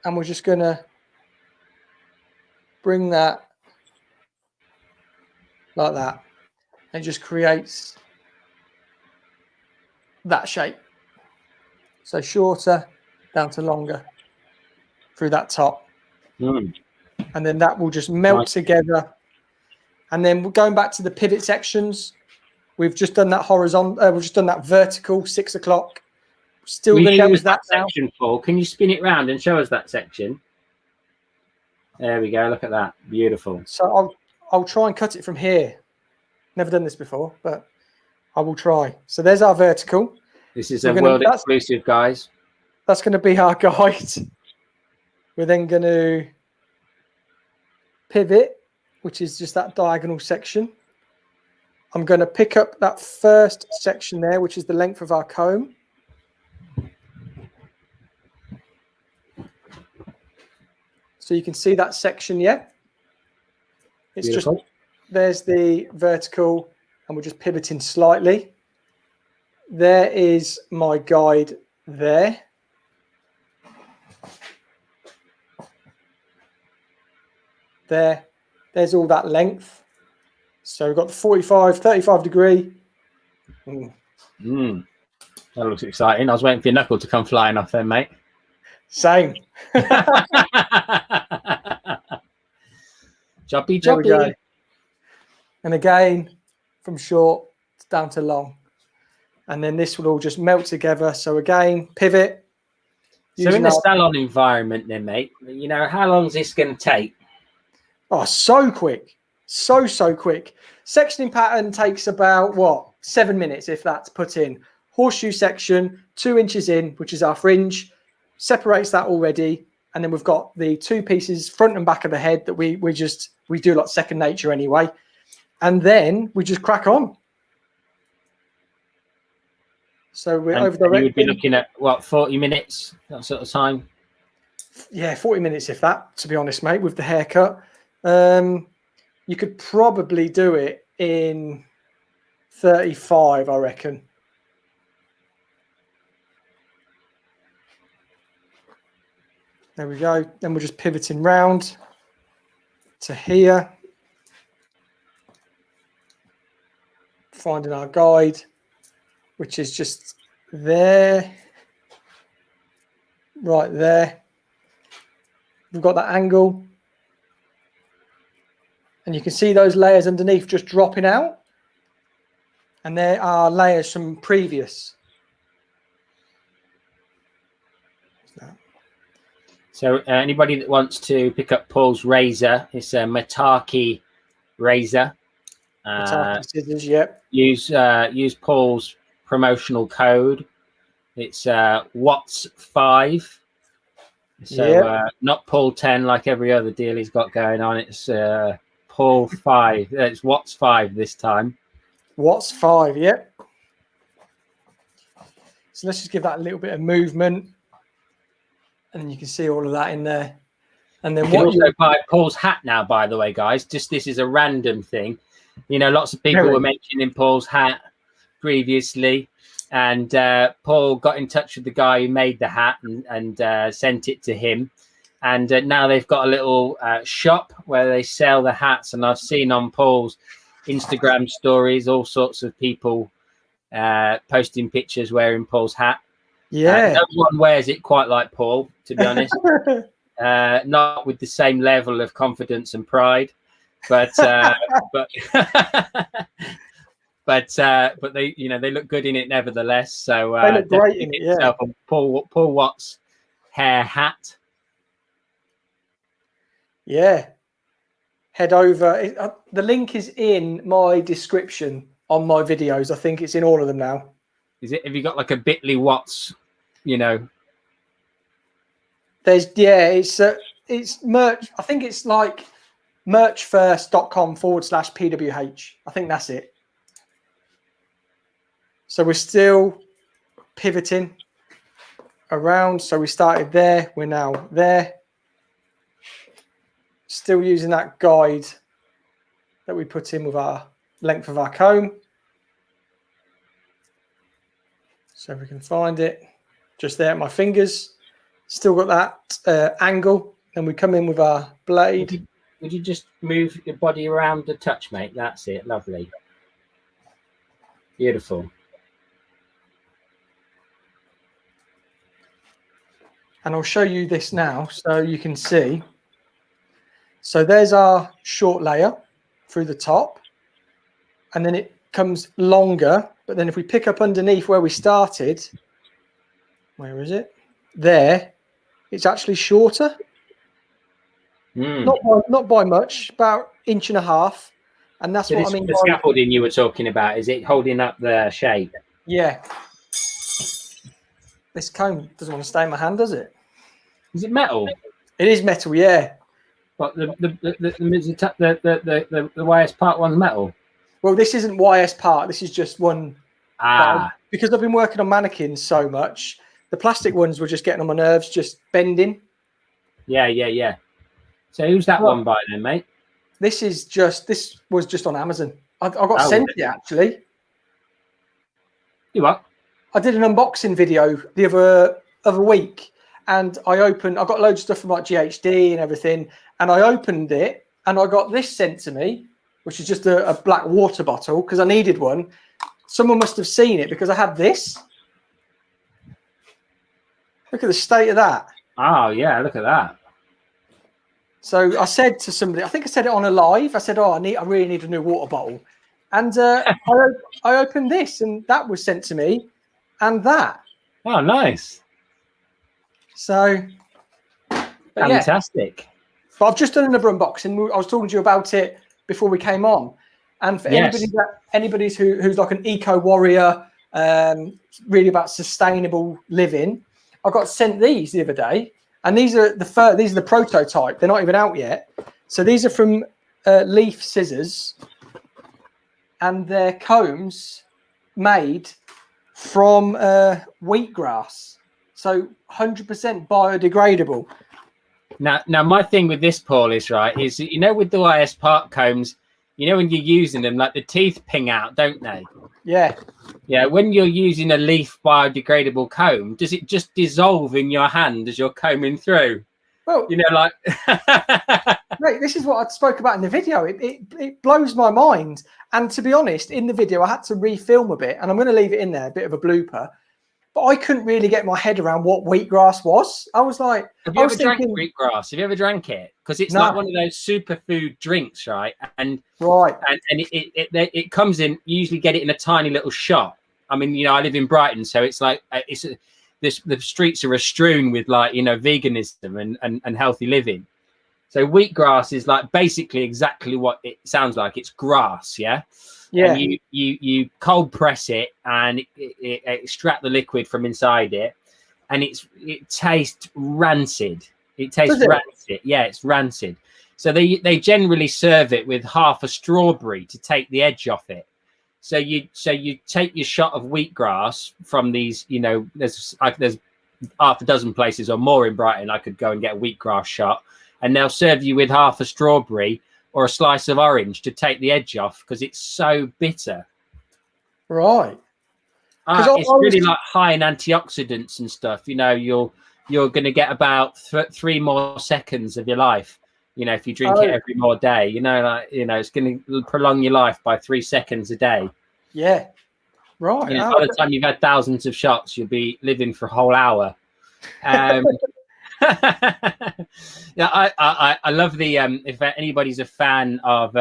And we're just going to bring that like that. And it just creates that shape. So shorter down to longer through that top. And then that will just melt together. And then we're going back to the pivot sections. We've just done that horizontal, we've just done that vertical 6 o'clock. Still going to use that section, Paul. Can you spin it round and show us that section? There we go. Look at that. Beautiful. So I'll try and cut it from here. Never done this before, but I will try. So there's our vertical. This is a world exclusive, guys. That's going to be our guide. We're then going to pivot, which is just that diagonal section. I'm going to pick up that first section there, which is the length of our comb. So you can see that section, yeah? It's beautiful. Just, there's the vertical, and we're just pivoting slightly. There is my guide there. There's all that length. So we've got the 35 degree. That looks exciting. I was waiting for your knuckle to come flying off then, mate. Same. Joppy. And again, from short down to long. And then this will all just melt together. So again, pivot. So in the salon environment then, mate, you know, how long is this going to take? Oh, so quick. So quick. Sectioning pattern takes about, 7 minutes if that's put in. Horseshoe section, 2 inches in, which is our fringe. Separates that already, and then we've got the 2 pieces front and back of the head that we do like second nature anyway, and then we just crack on. So we're over the. You would be looking at 40 minutes, that sort of time. Yeah, 40 minutes if that. To be honest, mate, with the haircut, you could probably do it in 35, I reckon. There we go. Then we're just pivoting round to here. Finding our guide, which is just there. Right there. We've got that angle. And you can see those layers underneath just dropping out. And there are layers from previous. So anybody that wants to pick up Paul's razor, it's a Mataki razor. Mataki scissors, yep. Use Paul's promotional code. It's Watts5. So not Paul 10 like every other deal he's got going on. It's Paul 5. It's Watts5 this time. Watts5, yep. So let's just give that a little bit of movement. And you can see all of that in there. And then you can also buy Paul's hat now, by the way, guys. Just this is a random thing. You know, lots of people were mentioning Paul's hat previously. and Paul got in touch with the guy who made the hat and sent it to him. And now they've got a little shop where they sell the hats. And I've seen on Paul's Instagram stories all sorts of people posting pictures wearing Paul's hat. Yeah. No one wears it quite like Paul, to be honest. Not with the same level of confidence and pride, but but they, you know, they look good in it nevertheless. So they look great in it. Yeah. Paul Watts hair hat. Yeah. Head over. The link is in my description on my videos. I think it's in all of them now. Is it? Have you got like a Bitly Watts? You know. There's it's merch. I think it's like merchfirst.com/PWH. I think that's it. So we're still pivoting around. So we started there. We're now there. Still using that guide that we put in with our length of our comb. So if we can find it, just there at my fingers. Still got that angle. Then we come in with our blade. Would you just move your body around the touch, mate? That's it. Lovely. Beautiful. And I'll show you this now so you can see. So there's our short layer through the top. And then it comes longer. But then if we pick up underneath where we started, where is it? There, it's actually shorter. Not by much, about 1.5 inches. And that's what I mean. The scaffolding you were talking about, is it holding up the shape? Yeah. This comb doesn't want to stay in my hand, does it? Is it metal? It is metal, yeah. But the YS part one's metal. Well, this isn't YS part. This is just one. Because I've been working on mannequins so much, the plastic ones were just getting on my nerves, just bending. Yeah. So who's that one by then, mate? This was just on Amazon. I got sent it actually. You what? I did an unboxing video the other week, and I got loads of stuff from like GHD and everything, and I opened it and I got this sent to me, which is just a black water bottle because I needed one. Someone must have seen it because I had this. Look at the state of that. Oh yeah, look at that. So I said to somebody, I think I said it on a live. I said, "Oh, I really need a new water bottle," and I opened this, and that was sent to me, and that. Oh, nice. So, fantastic. Yeah. But I've just done another unboxing. I was talking to you about it before we came on, and for anybody who's like an eco warrior, really about sustainable living, I got sent these the other day. And these are the prototype. They're not even out yet. So these are from Leaf Scissors, and they're combs made from wheatgrass. So 100% biodegradable. Now, my thing with this, Paul, is you know, with the YS part combs, you know, when you're using them, like the teeth ping out, don't they? Yeah. Yeah. When you're using a leaf biodegradable comb, does it just dissolve in your hand as you're combing through? Well, you know, like. Mate, this is what I spoke about in the video. It blows my mind. And to be honest, in the video, I had to refilm a bit, and I'm going to leave it in there, a bit of a blooper. But I couldn't really get my head around what wheatgrass was. I was like, have you ever drank wheatgrass? Have you ever drank it? Because it's like one of those superfood drinks, right? And it comes in. You usually get it in a tiny little shop. I mean, you know, I live in Brighton, so it's like the streets are strewn with, like, you know, veganism and healthy living. So wheatgrass is like basically exactly what it sounds like. It's grass, yeah. Yeah. And you cold press it, and it extract the liquid from inside it, and it tastes rancid. It tastes rancid. Yeah, it's rancid. So they generally serve it with half a strawberry to take the edge off it. So you take your shot of wheatgrass from these, you know, there's half a dozen places or more in Brighton I could go and get a wheatgrass shot, and they'll serve you with half a strawberry or a slice of orange to take the edge off because it's so bitter. Right. It's really like high in antioxidants and stuff. You know, you're going to get about 3 more seconds of your life. You know, if you drink it every more day, you know, like, you know, it's going to prolong your life by 3 seconds a day. Yeah. Right. You know, by the time you've had thousands of shots, you'll be living for a whole hour. Yeah, I love the if anybody's a fan of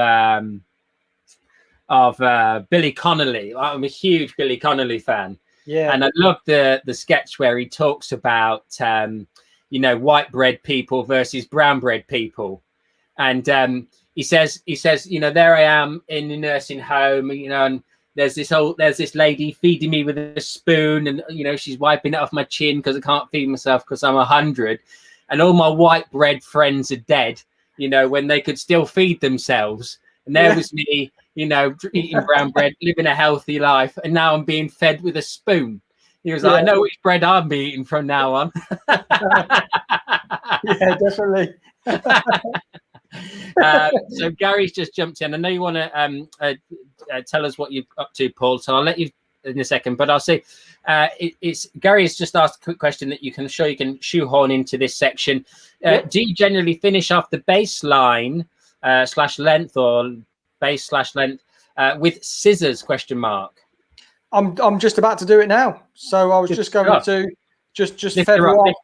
Billy Connolly, I'm a huge Billy Connolly fan. Yeah, and I love the sketch where he talks about you know, white bread people versus brown bread people, and he says, you know, there I am in the nursing home, you know, and there's this lady feeding me with a spoon, and you know, she's wiping it off my chin because I can't feed myself because I'm 100, and all my white bread friends are dead, you know, when they could still feed themselves. And there was me, you know, eating brown bread, living a healthy life, and now I'm being fed with a spoon. He was like, I know which bread I'm eating from now on. Yeah, definitely. So Gary's just jumped in. I know you want to tell us what you're up to, Paul, so I'll let you in a second, but I'll say Gary has just asked a quick question that you can shoehorn into this section. Do you generally finish off the baseline / length or base / length with scissors ? I'm just about to do it now, so I was just going to just feather off.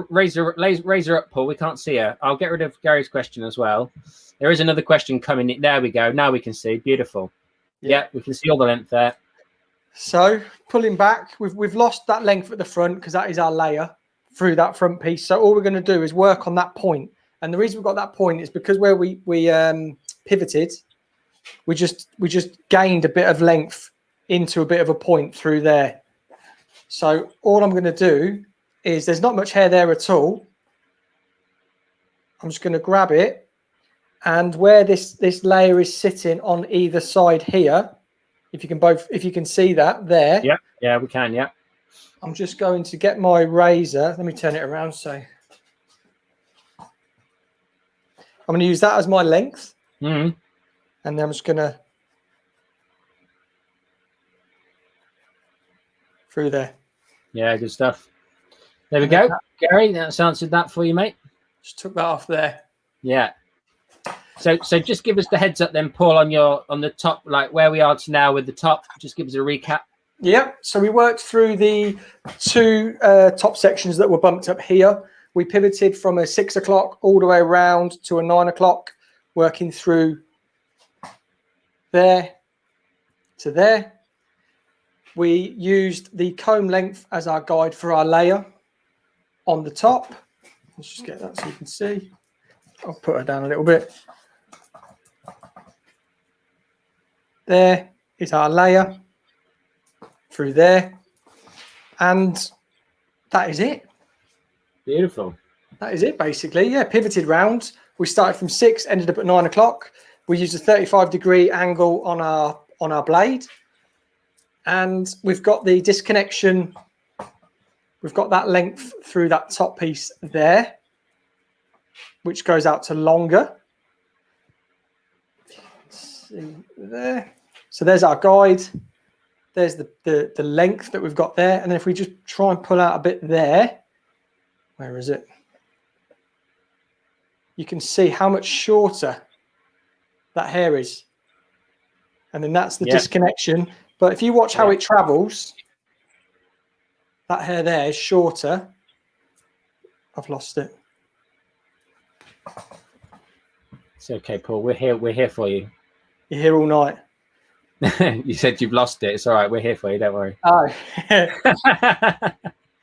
Raise her up, Paul. We can't see her. I'll get rid of Gary's question as well. There is another question coming in. There we go. Now we can see. Beautiful. Yeah, we can see all the length there. So pulling back, we've lost that length at the front because that is our layer through that front piece. So all we're going to do is work on that point. And the reason we've got that point is because where we pivoted, we just gained a bit of length into a bit of a point through there. So all I'm going to do is, there's not much hair there at all. I'm just going to grab it, and where this layer is sitting on either side here, if you can see that there. Yeah, we can. Yeah. I'm just going to get my razor. Let me turn it around. So I'm going to use that as my length. And then I'm just going to through there. Yeah, good stuff. There we go. Gary, that's answered that for you, mate. Just took that off there. Yeah. So just give us the heads up then, Paul, on the top, like where we are to now with the top. Just give us a recap. Yeah. So we worked through the 2 top sections that were bumped up here. We pivoted from a 6 o'clock all the way around to a 9 o'clock, working through there to there. We used the comb length as our guide for our layer on the top. Let's just get that so you can see. I'll put her down a little bit. There is our layer through there. And that is it. Beautiful. That is it, basically. Yeah, pivoted round. We started from 6, ended up at 9 o'clock. We used a 35-degree angle on our blade. And we've got the disconnection. We've got that length through that top piece there, which goes out to longer. See there. So there's our guide. There's the length that we've got there. And then if we just try and pull out a bit there, where is it? You can see how much shorter that hair is. And then that's the disconnection. But if you watch how it travels, that hair there is shorter. I've lost it. It's okay, Paul. We're here for you. You're here all night. You said you've lost it. It's all right. We're here for you. Don't worry. Oh.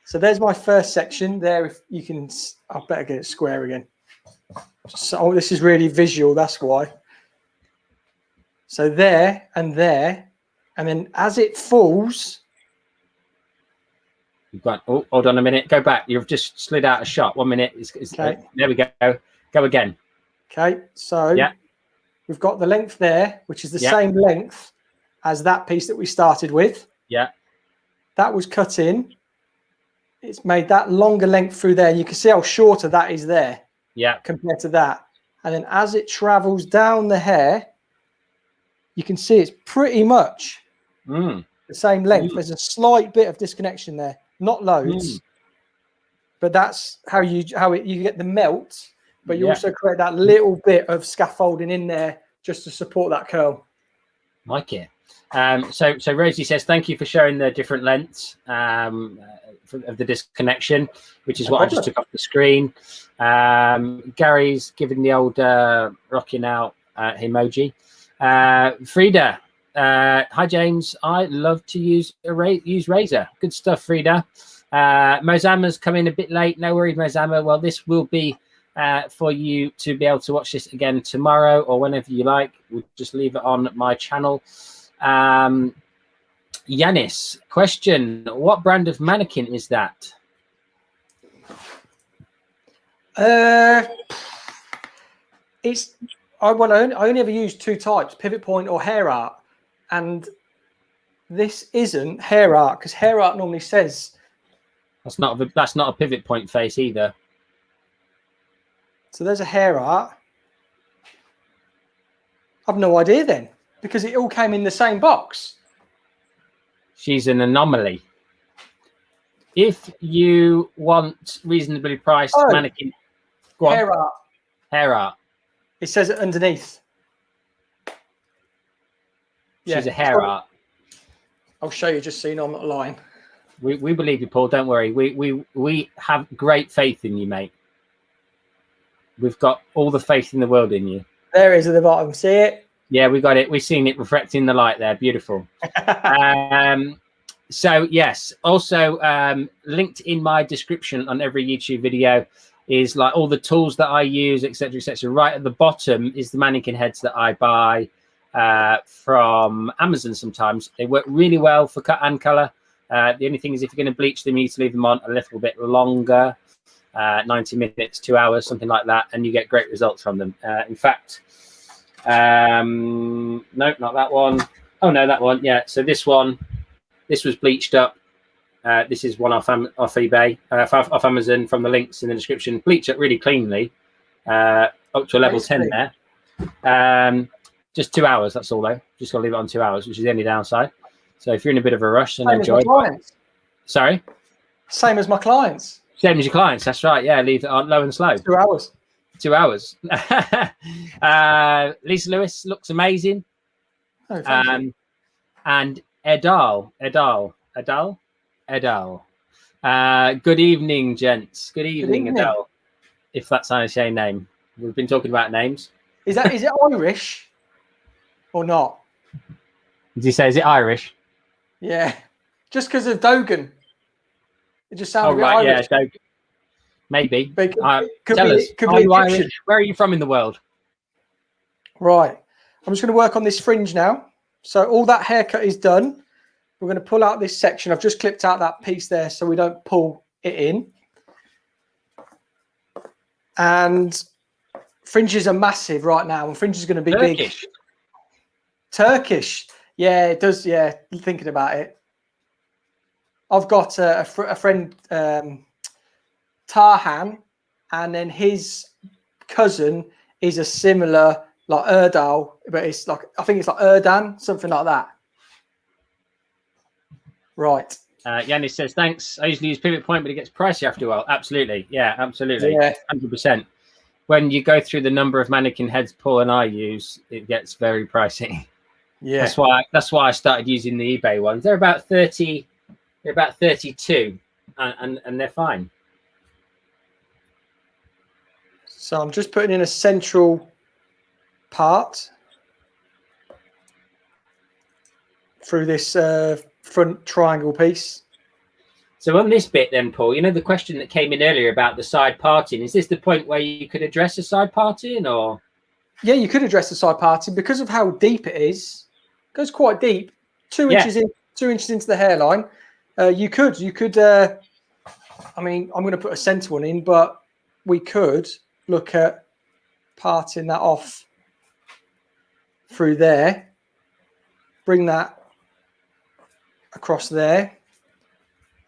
So there's my first section there. If you can, I better get it square again. So this is really visual. That's why. So there and there. And then as it falls. You've got, oh, hold on a minute. Go back. You've just slid out a shot. 1 minute. Okay. There we go. Go again. Okay. So we've got the length there, which is the same length as that piece that we started with. Yeah. That was cut in. It's made that longer length through there. You can see how shorter that is there. Yeah. Compared to that. And then as it travels down the hair, you can see it's pretty much the same length. There's a slight bit of disconnection there, not loads, but that's how you get the melt, but you also create that little bit of scaffolding in there just to support that curl. Like it. So Rosie says, thank you for showing the different lengths of the disconnection, which is what I just took off the screen. Gary's giving the old rocking out emoji. Frida, hi James, I love to use razor. Good stuff, Frida. Mozama's come in a bit late. No worries, Mozama. Well, this will be for you to be able to watch this again tomorrow or whenever you like. We'll just leave it on my channel. Yanis, question: what brand of mannequin is that? It's I only ever use two types: pivot point or hair art, and this isn't hair art because hair art normally says that's not a pivot point face either. So there's a hair art. I've no idea then because it all came in the same box. She's an anomaly. If you want reasonably priced mannequin, go on. Hair art. Hair art. It says it underneath. She's a hair art. I'll show you just so you know I'm not lying. We believe you, Paul. Don't worry. We have great faith in you, mate. We've got all the faith in the world in you. There it is at the bottom. See it? Yeah, we got it. We've seen it reflecting the light there. Beautiful. So yes, also linked in my description on every YouTube video is like all the tools that I use, etc., etc. Right at the bottom is the mannequin heads that I buy from Amazon. Sometimes they work really well for cut and color. The only thing is, if you're going to bleach them, you need to leave them on a little bit longer, 90 minutes, 2 hours, something like that, and you get great results from them. In fact, no, not that one. Oh no, that one. Yeah. So this one. This was bleached up. This is one off eBay, off Amazon from the links in the description. Bleached up really cleanly, up to a level 10 there. Just 2 hours, that's all though. Just got to leave it on 2 hours, which is the only downside. So if you're in a bit of a rush and enjoy it. Sorry? Same as my clients. Same as your clients, that's right. Yeah, leave it on low and slow. 2 hours. 2 hours. Lisa Lewis looks amazing. Oh, thank you. And Edal. Good evening, gents. Good evening, Edal. If that's how I say name. We've been talking about names. Is it Irish or not? Did you say is it Irish? Yeah. Just because of Dogan. It just sounds Irish. Yeah, Dogan. Maybe. Tell us. Are you Irish? Where are you from in the world? Right. I'm just going to work on this fringe now. So all that haircut is done. We're going to pull out this section. I've just clipped out that piece there so we don't pull it in. And fringes are massive right now, and fringe is going to be Turkish. Big. Turkish. Yeah, it does. Yeah, thinking about it. I've got a friend, Tarhan, and then his cousin is a similar, like Erdal, but it's like, I think it's like Erdan, something like that. Right. Yannis says, thanks. I usually use pivot point, but it gets pricey after a while. Absolutely. Yeah, absolutely. Yeah. 100%. When you go through the number of mannequin heads Paul and I use, it gets very pricey. Yeah. That's why I started using the eBay ones. They're about 30, they're about 32, and they're fine. So I'm just putting in a central part through this front triangle piece. So on this bit then, Paul, you know the question that came in earlier about the side parting, is this the point where you could address a side parting, or? Yeah, you could address the side parting because of how deep it is. It goes quite deep, 2 inches in, 2 inches into the hairline. You could I mean, I'm going to put a center one in, but we could look at parting that off through there, bring that across there,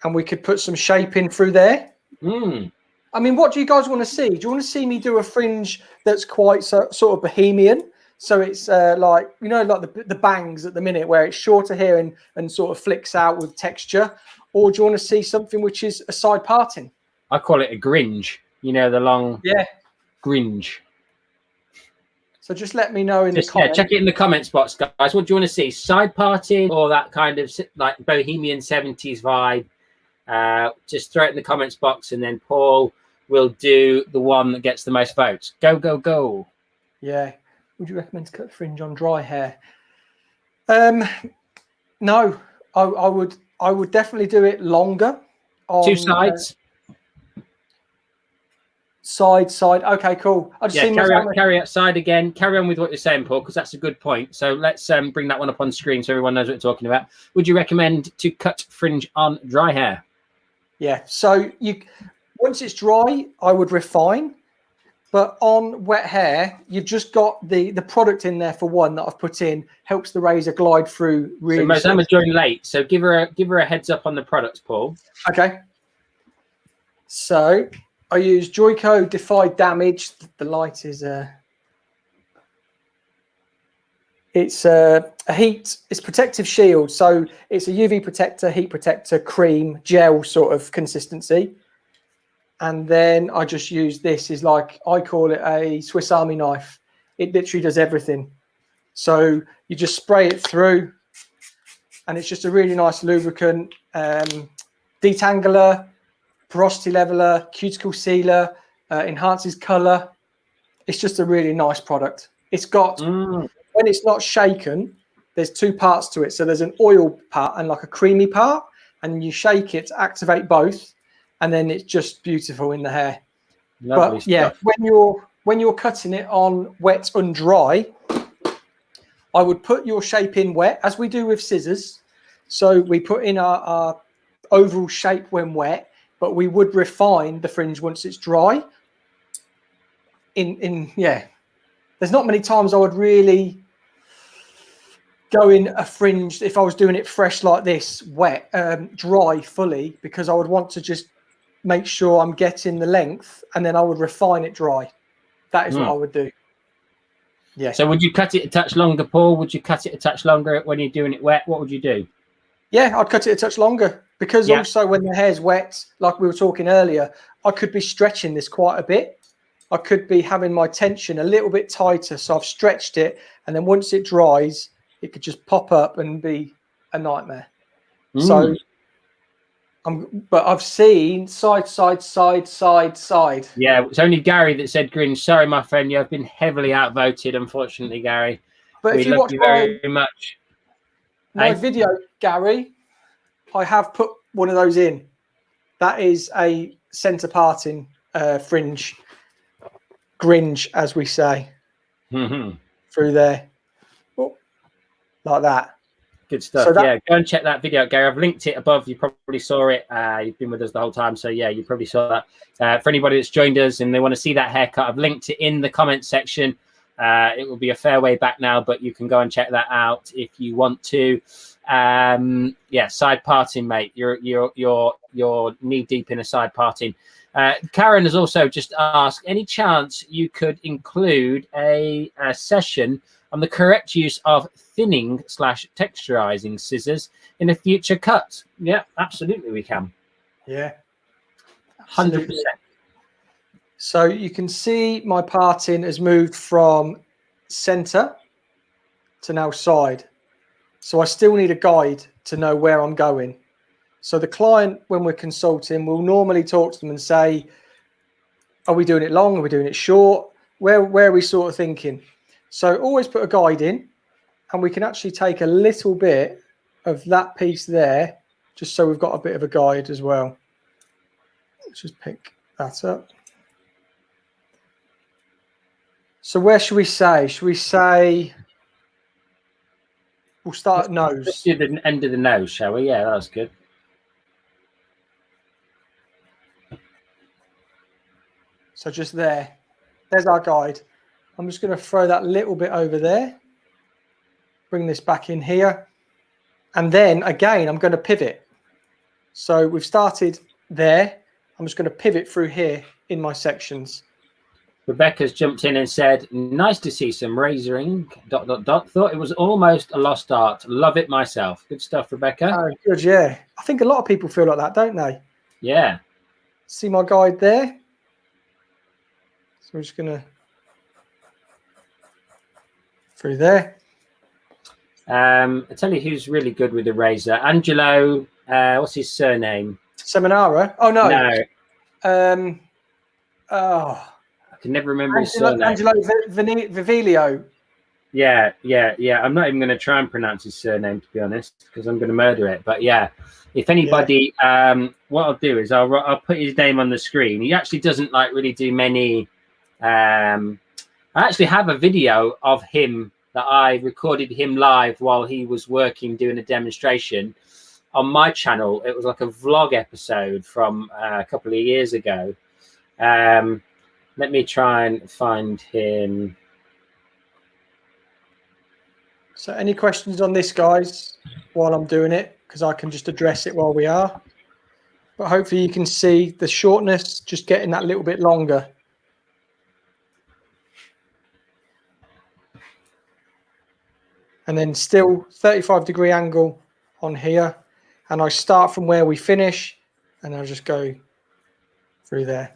and we could put some shape in through there. I mean, what do you guys want to see? Do you want to see me do a fringe that's quite sort of bohemian, So it's like, you know, like the bangs at the minute where it's shorter here and sort of flicks out with texture? Or do you want to see something which is a side parting? I call it a gringe. You know, the long gringe. So just let me know in the comments. Check it in the comments box, guys. What do you want to see? Side parting or that kind of like bohemian 70s vibe? Just throw it in the comments box, and then Paul will do the one that gets the most votes. Go, go, go. Yeah. Would you recommend to cut fringe on dry hair? No, I would definitely do it longer. On, 2 sides. Side. Okay, cool. I just carry outside again. Carry on with what you're saying, Paul, because that's a good point. So let's bring that one up on screen so everyone knows what we're talking about. Would you recommend to cut fringe on dry hair? Yeah. So once it's dry, I would refine. But on wet hair, you've just got the product in there for one that I've put in, helps the razor glide through really. So Mozambique joined late, so give her a heads up on the product, Paul. Okay. So I use Joico Defy Damage. The light is it's a heat, it's protective shield. So it's a UV protector, heat protector, cream, gel sort of consistency. And then I just use this, is like, I call it a Swiss Army knife. It literally does everything. So you just spray it through, and it's just a really nice lubricant, detangler, porosity leveler, cuticle sealer, enhances color. It's just a really nice product. It's got, when it's not shaken, there's 2 parts to it. So there's an oil part and like a creamy part, and you shake it to activate both. And then it's just beautiful in the hair. Lovely but yeah, stuff. when you're cutting it on wet and dry, I would put your shape in wet, as we do with scissors. So we put in our overall shape when wet, but we would refine the fringe once it's dry. There's not many times I would really go in a fringe if I was doing it fresh like this, wet, dry fully, because I would want to just make sure I'm getting the length, and then I would refine it dry. That is what I would do. Yeah. So would you cut it a touch longer, Paul? Would you cut it a touch longer when you're doing it wet? What would you do? Yeah, I'd cut it a touch longer, because also when the hair's wet, like we were talking earlier, I could be stretching this quite a bit. I could be having my tension a little bit tighter. So I've stretched it, and then once it dries, it could just pop up and be a nightmare. So but I've seen side. Yeah, it's only Gary that said gringe. Sorry, my friend, you have been heavily outvoted, unfortunately, Gary. But we if you love watch you very much. My video, Gary, I have put one of those in. That is a centre parting fringe, gringe, as we say, through there, like that. Good stuff. So yeah, go and check that video out, Gary. I've linked it above. You probably saw it. You've been with us the whole time, so yeah, you probably saw that. For anybody that's joined us and they want to see that haircut, I've linked it in the comment section. It will be a fair way back now, but you can go and check that out if you want to. Yeah, side parting, mate. You're knee deep in a side parting. Karen has also just asked, any chance you could include a session on the correct use of thinning / texturizing scissors in a future cut? Yeah, absolutely we can. Yeah, 100%. So you can see my parting has moved from center to now side. So I still need a guide to know where I'm going. So the client, when we're consulting, will normally talk to them and say, are we doing it long? Are we doing it short? Where are we sort of thinking? So always put a guide in, and we can actually take a little bit of that piece there, just so we've got a bit of a guide as well. Let's just pick that up. So where should we say? Should we say, we'll start at nose. Let's do the end of the nose, shall we? Yeah, that's good. So just there. There's our guide. I'm just going to throw that little bit over there. Bring this back in here. And then again, I'm going to pivot. So we've started there. I'm just going to pivot through here in my sections. Rebecca's jumped in and said, nice to see some razoring, ... Thought it was almost a lost art. Love it myself. Good stuff, Rebecca. Oh, good, yeah. I think a lot of people feel like that, don't they? Yeah. See my guide there? So we're just going to... through there. I tell you who's really good with the razor. Angelo, what's his surname? Seminara? Oh, no. No. Oh... I can never remember his surname. Angelo Vivilio. Yeah. I'm not even going to try and pronounce his surname, to be honest, because I'm going to murder it. But yeah, if anybody, what I'll do is I'll put his name on the screen. He actually doesn't like really do many. I actually have a video of him that I recorded him live while he was working doing a demonstration on my channel. It was like a vlog episode from a couple of years ago. Let me try and find him. So any questions on this, guys, while I'm doing it? Because I can just address it while we are. But hopefully you can see the shortness just getting that little bit longer. And then still 35-degree angle on here. And I start from where we finish, and I'll just go through there.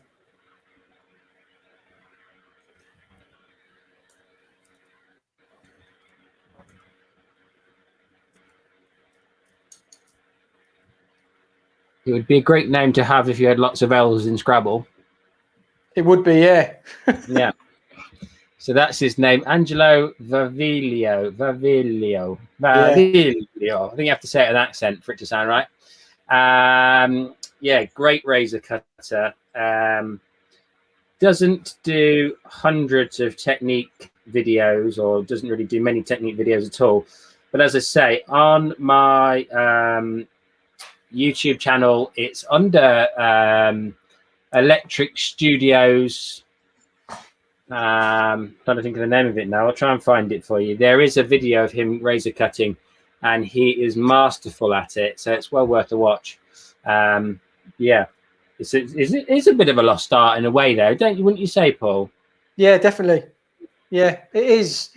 It would be a great name to have if you had lots of L's in Scrabble. It would be, yeah. Yeah. So that's his name, Angelo Vivilio. I think you have to say it with an accent for it to sound right. Yeah, great razor cutter. Doesn't do hundreds of technique videos, or doesn't really do many technique videos at all. But as I say, on my YouTube channel, it's under Electric Studios. Trying to think of the name of it now. I'll try and find it for you. There is a video of him razor cutting, and he is masterful at it. So it's well worth a watch. Yeah, it's a bit of a lost art in a way, though, don't you? Wouldn't you say, Paul? Yeah, definitely. Yeah, it is.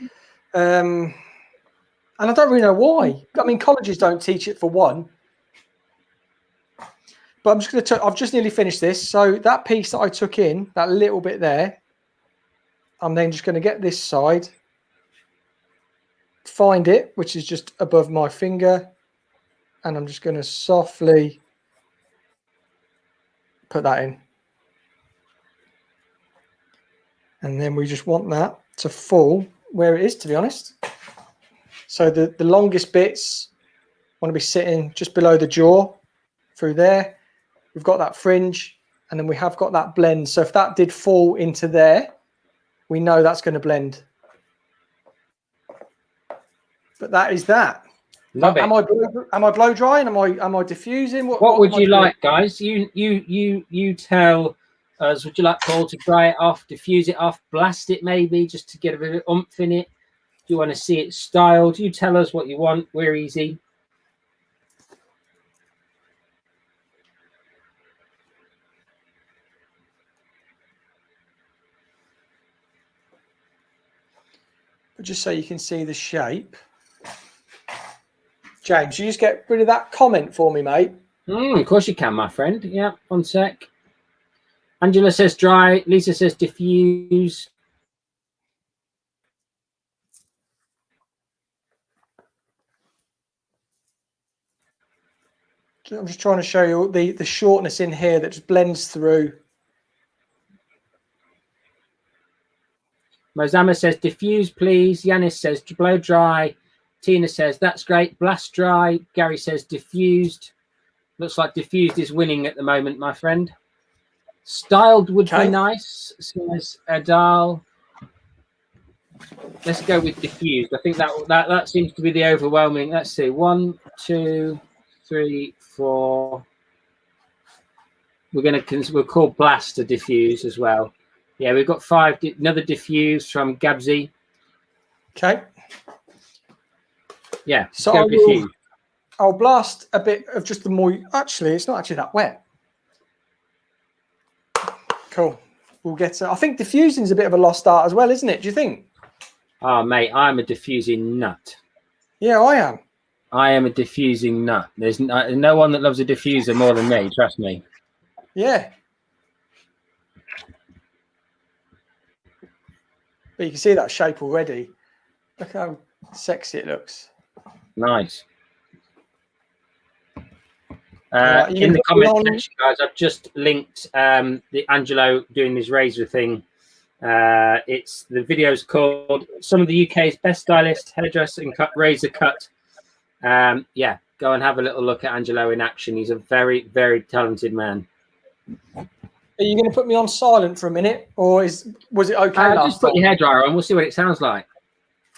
And I don't really know why. I mean, colleges don't teach it for one. But I'm just going to. I've just nearly finished this. So that piece that I took in, that little bit there, I'm then just going to get this side, find it, which is just above my finger, and I'm just going to softly put that in. And then we just want that to fall where it is, to be honest. So the longest bits want to be sitting just below the jaw through there. We've got that fringe, and then we have got that blend. So if that did fall into there, we know that's going to blend. But that is that. Love it. Am I blow drying? Am I diffusing? What would you like, guys? You tell us. Would you like Paul to dry it off, diffuse it off, blast it maybe, just to get a bit of oomph in it? Do you want to see it styled? You tell us what you want. We're easy. But just so you can see the shape. James, you just get rid of that comment for me, mate. Of course you can, my friend. Yeah, 1 sec. Angela says dry. Lisa says diffuse. I'm just trying to show you the shortness in here that just blends through. Mozama says diffuse, please. Yanis says blow dry. Tina says that's great. Blast dry. Gary says diffused. Looks like diffused is winning at the moment, my friend. Styled would be nice, says Adal. Let's go with diffused. I think that seems to be the overwhelming. Let's see. 1, 2, 3, 4. We'll call blast a diffuse as well. Yeah, we've got 5. Another diffuse from Gabsy. Okay. Yeah, so I'll blast a bit of just the more. Actually, it's not actually that wet. Cool. we'll get to. I think diffusing is a bit of a lost art as well, isn't it? Do you think? Oh, mate, I'm a diffusing nut. Yeah, I am. I am a diffusing nut. There's no one that loves a diffuser more than me. Trust me. Yeah. But you can see that shape already. Look how sexy it looks. Nice. Right, in the comment section, guys, I've just linked the Angelo doing his razor thing. It's the video's called "Some of the UK's Best Stylists, Hairdress and Razor Cut." Yeah, go and have a little look at Angelo in action. He's a very, very talented man. Are you going to put me on silent for a minute, or was it okay? Just put your hairdryer on. We'll see what it sounds like.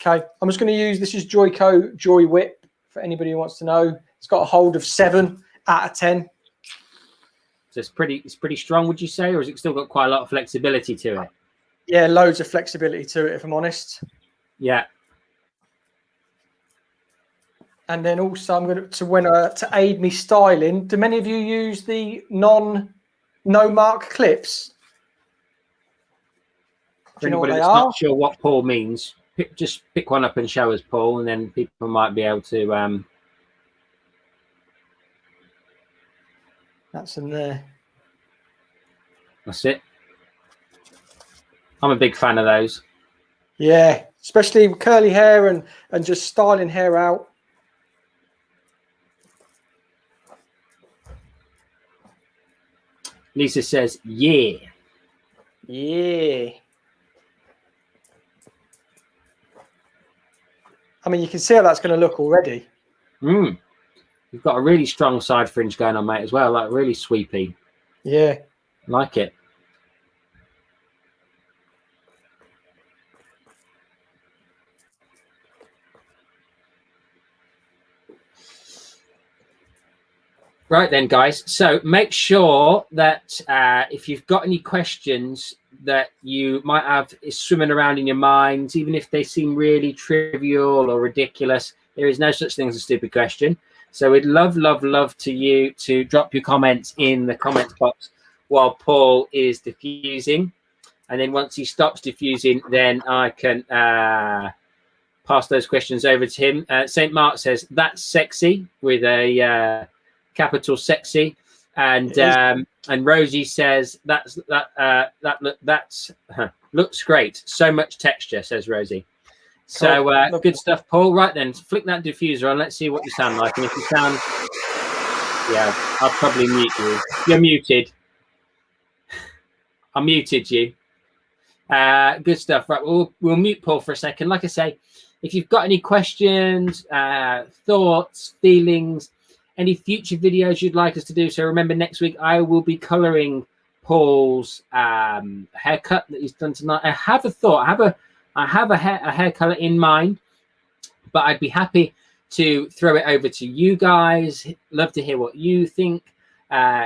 Okay, I'm just going to use, this is Joico Joy Whip for anybody who wants to know. It's got a hold of 7 out of 10. So it's pretty strong, would you say, or has it still got quite a lot of flexibility to it? Yeah, loads of flexibility to it, if I'm honest. Yeah. And then also I'm going to aid me styling. Do many of you use the no mark clips? For anybody that's not sure what Paul means, just pick one up and show us, Paul, and then people might be able to. That's in there. That's it. I'm a big fan of those. Yeah, especially with curly hair and just styling hair out. Lisa says, yeah. Yeah. I mean, you can see how that's going to look already. You've got a really strong side fringe going on, mate, as well. Like really sweepy. Yeah. Like it. Right then, guys. So make sure that if you've got any questions that you might have swimming around in your minds, even if they seem really trivial or ridiculous, there is no such thing as a stupid question. So we'd love to drop your comments in the comments box while Paul is diffusing. And then once he stops diffusing, then I can pass those questions over to him. St. Mark says, that's sexy, with a capital sexy. And Rosie says that's looks great. So much texture, says Rosie. So good stuff, Paul. Right then, flick that diffuser on. Let's see what you sound like. And if you sound, yeah, I'll probably mute you. You're muted. I muted you. Good stuff. Right, we'll mute Paul for a second. Like I say, if you've got any questions, thoughts, feelings, any future videos you'd like us to do, so remember next week I will be colouring Paul's haircut that he's done tonight. I have a thought. I have a hair colour in mind, but I'd be happy to throw it over to you guys. Love to hear what you think.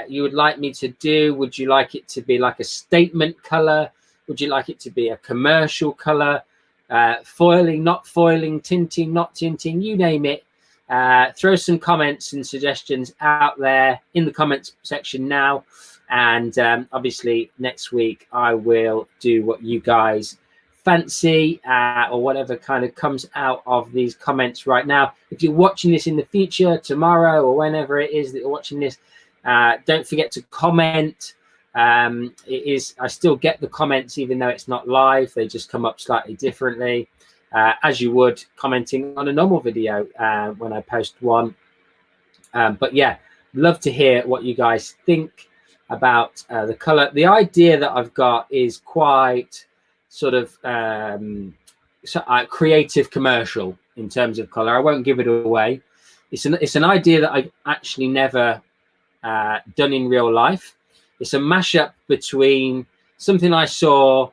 You would like me to do. Would you like it to be like a statement colour? Would you like it to be a commercial colour? Foiling, not foiling, tinting, not tinting, you name it. Throw some comments and suggestions out there in the comments section now. And obviously next week I will do what you guys fancy or whatever kind of comes out of these comments right now. If you're watching this in the future, tomorrow or whenever it is that you're watching this, don't forget to comment. I still get the comments even though it's not live. They just come up slightly differently, as you would commenting on a normal video when I post one. But yeah, love to hear what you guys think about the color. The idea that I've got is quite sort of creative commercial in terms of color. I won't give it away. It's an idea that I've actually never done in real life. It's a mashup between something I saw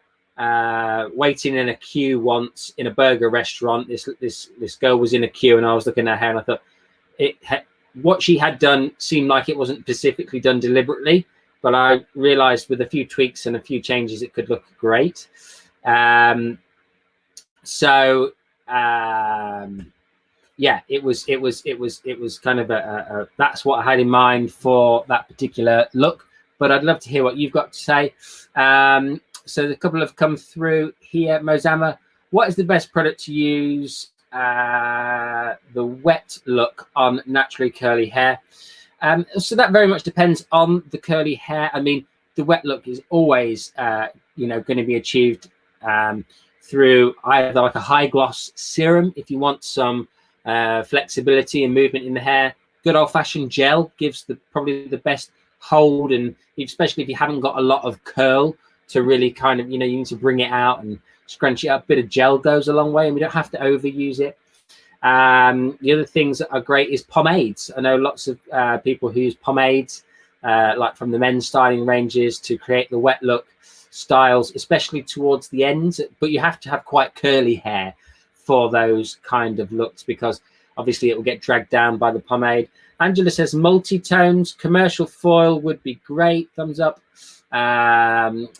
waiting in a queue once in a burger restaurant. This girl was in a queue and I was looking at her and I thought what she had done seemed like it wasn't specifically done deliberately, but I realized with a few tweaks and a few changes it could look great. Yeah, it was kind of that's what I had in mind for that particular look. But I'd love to hear what you've got to say. So a couple have come through here. Mozama, what is the best product to use the wet look on naturally curly hair? So that very much depends on the curly hair. I mean, the wet look is always, you know, going to be achieved through either like a high gloss serum if you want some flexibility and movement in the hair. Good old fashioned gel gives probably the best hold, and especially if you haven't got a lot of curl to really kind of, you know, you need to bring it out and scrunch it up. A bit of gel goes a long way, and we don't have to overuse it. The other things that are great is pomades. I know lots of people who use pomades, like from the men's styling ranges, to create the wet look styles, especially towards the ends. But you have to have quite curly hair for those kind of looks, because obviously it will get dragged down by the pomade. Angela says multi-tones, commercial foil would be great. Thumbs up.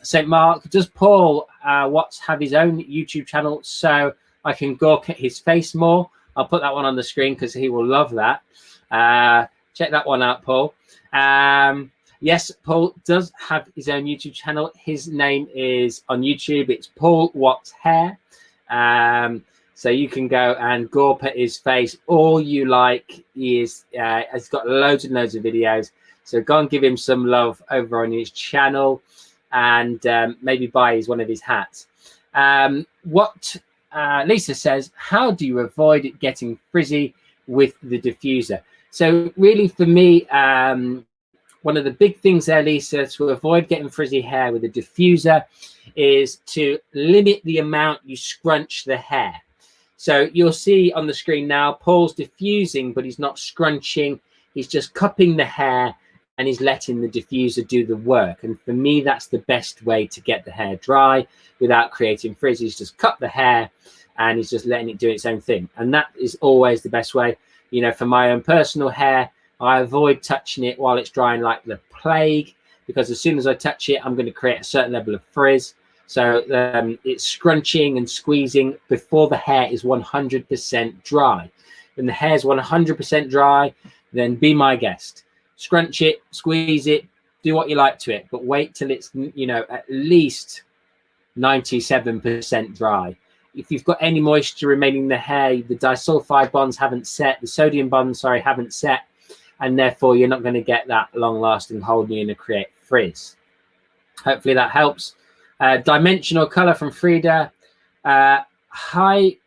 St. Mark, does Paul Watts have his own YouTube channel so I can gawk at his face more? I'll put that one on the screen because he will love that. Check that one out, Paul. Yes, Paul does have his own YouTube channel. His name is on YouTube. It's Paul Watts Hair. So you can go and gawp at his face all you like. He's got loads and loads of videos. So go and give him some love over on his channel, and maybe buy one of his hats. Lisa says, how do you avoid it getting frizzy with the diffuser? So really for me, one of the big things there, Lisa, to avoid getting frizzy hair with a diffuser is to limit the amount you scrunch the hair. So you'll see on the screen now, Paul's diffusing, but he's not scrunching. He's just cupping the hair and he's letting the diffuser do the work. And for me, that's the best way to get the hair dry without creating frizz. He's just cup the hair and he's just letting it do its own thing. And that is always the best way. You know, for my own personal hair, I avoid touching it while it's drying like the plague, because as soon as I touch it, I'm going to create a certain level of frizz. So it's scrunching and squeezing before the hair is 100% dry. When the hair is 100% dry, then be my guest. Scrunch it, squeeze it, do what you like to it, but wait till it's, you know, at least 97% dry. If you've got any moisture remaining in the hair, the disulfide bonds haven't set, the sodium bonds, sorry, haven't set, and therefore you're not going to get that long-lasting hold and you're going to create frizz. Hopefully that helps. Dimensional color from Frida. High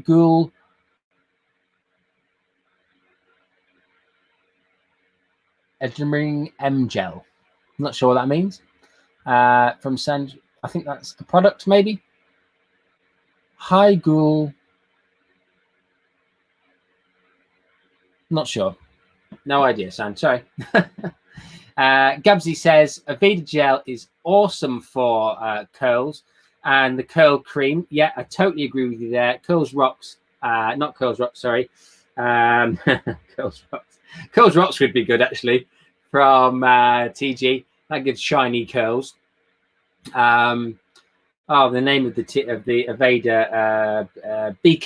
Ghoul Edmering M Gel. I'm not sure what that means. From Sand, I think that's a product, maybe. High Ghoul. Not sure. No idea, Sand. Sorry. Gabsy says Aveda gel is awesome for curls, and the curl cream. Yeah, I totally agree with you there. Curls rocks. Not curls rocks. Sorry. Curls rocks. Curls rocks would be good actually from TG. That gives shiny curls. Oh, the name of the Aveda Be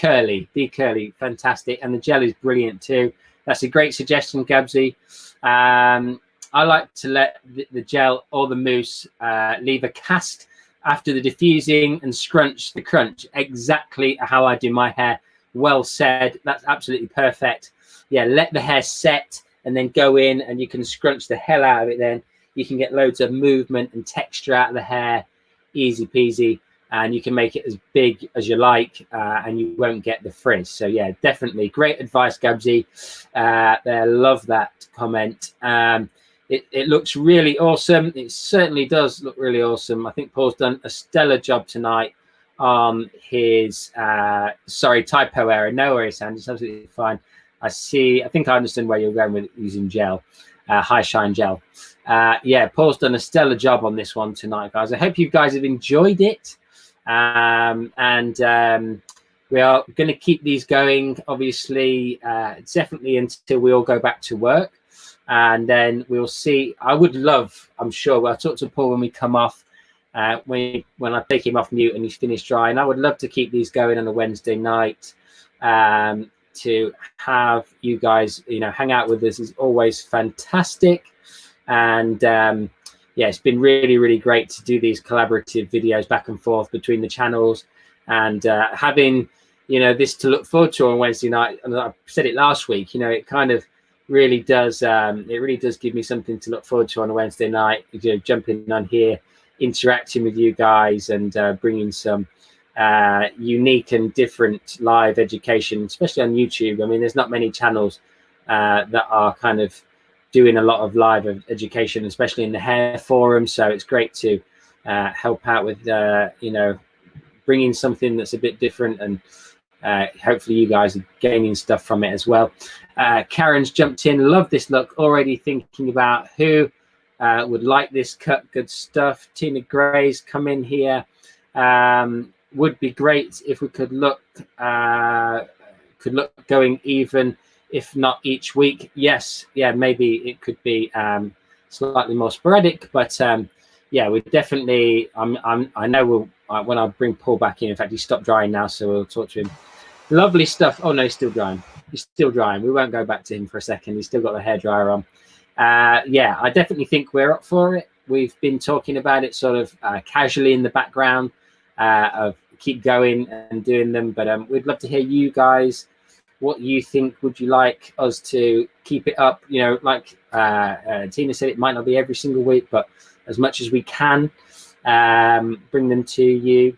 Curly, fantastic, and the gel is brilliant too. That's a great suggestion, Gabsy. I like to let the gel or the mousse leave a cast after the diffusing and scrunch the crunch. Exactly how I do my hair. Well said. That's absolutely perfect. Yeah, let the hair set and then go in, and you can scrunch the hell out of it then. You can get loads of movement and texture out of the hair. Easy peasy. And you can make it as big as you like, and you won't get the frizz. So yeah, definitely great advice, Gabsy. There, love that comment. It looks really awesome. It certainly does look really awesome. I think Paul's done a stellar job tonight on his sorry, typo error. No worries, Sandy, it's absolutely fine. I think I understand where you're going with using gel, high shine gel. Yeah, Paul's done a stellar job on this one tonight, guys. I hope you guys have enjoyed it. We are going to keep these going, obviously, definitely until we all go back to work. And then we'll see. I would love, I'm sure, I'll talk to Paul when we come off, when I take him off mute and he's finished drying. I would love to keep these going on a Wednesday night. To have you guys, you know, hang out with us is always fantastic. And yeah, it's been really, really great to do these collaborative videos back and forth between the channels, and having, you know, this to look forward to on Wednesday night. And I said it last week, you know, it kind of really does, it really does give me something to look forward to on a Wednesday night, you know, jumping on here, interacting with you guys, and bringing some unique and different live education, especially on YouTube. I mean, there's not many channels that are kind of doing a lot of live education, especially in the hair forum. So it's great to help out with, you know, bringing something that's a bit different, and hopefully you guys are gaining stuff from it as well. Karen's jumped in. Love this look. Already thinking about who would like this cut. Good stuff. Tina Gray's come in here. Would be great if we could look going even, if not each week. Yes, yeah, maybe it could be slightly more sporadic, but yeah, we definitely. I know we'll when I bring Paul back in. In fact, he's stopped drying now, so we'll talk to him. Lovely stuff. Oh no, he's still drying. He's still drying. We won't go back to him for a second. He's still got the hairdryer on. Yeah, I definitely think we're up for it. We've been talking about it sort of casually in the background, of keep going and doing them, but we'd love to hear you guys. What you think? Would you like us to keep it up? You know, like Tina said, it might not be every single week, but as much as we can, bring them to you.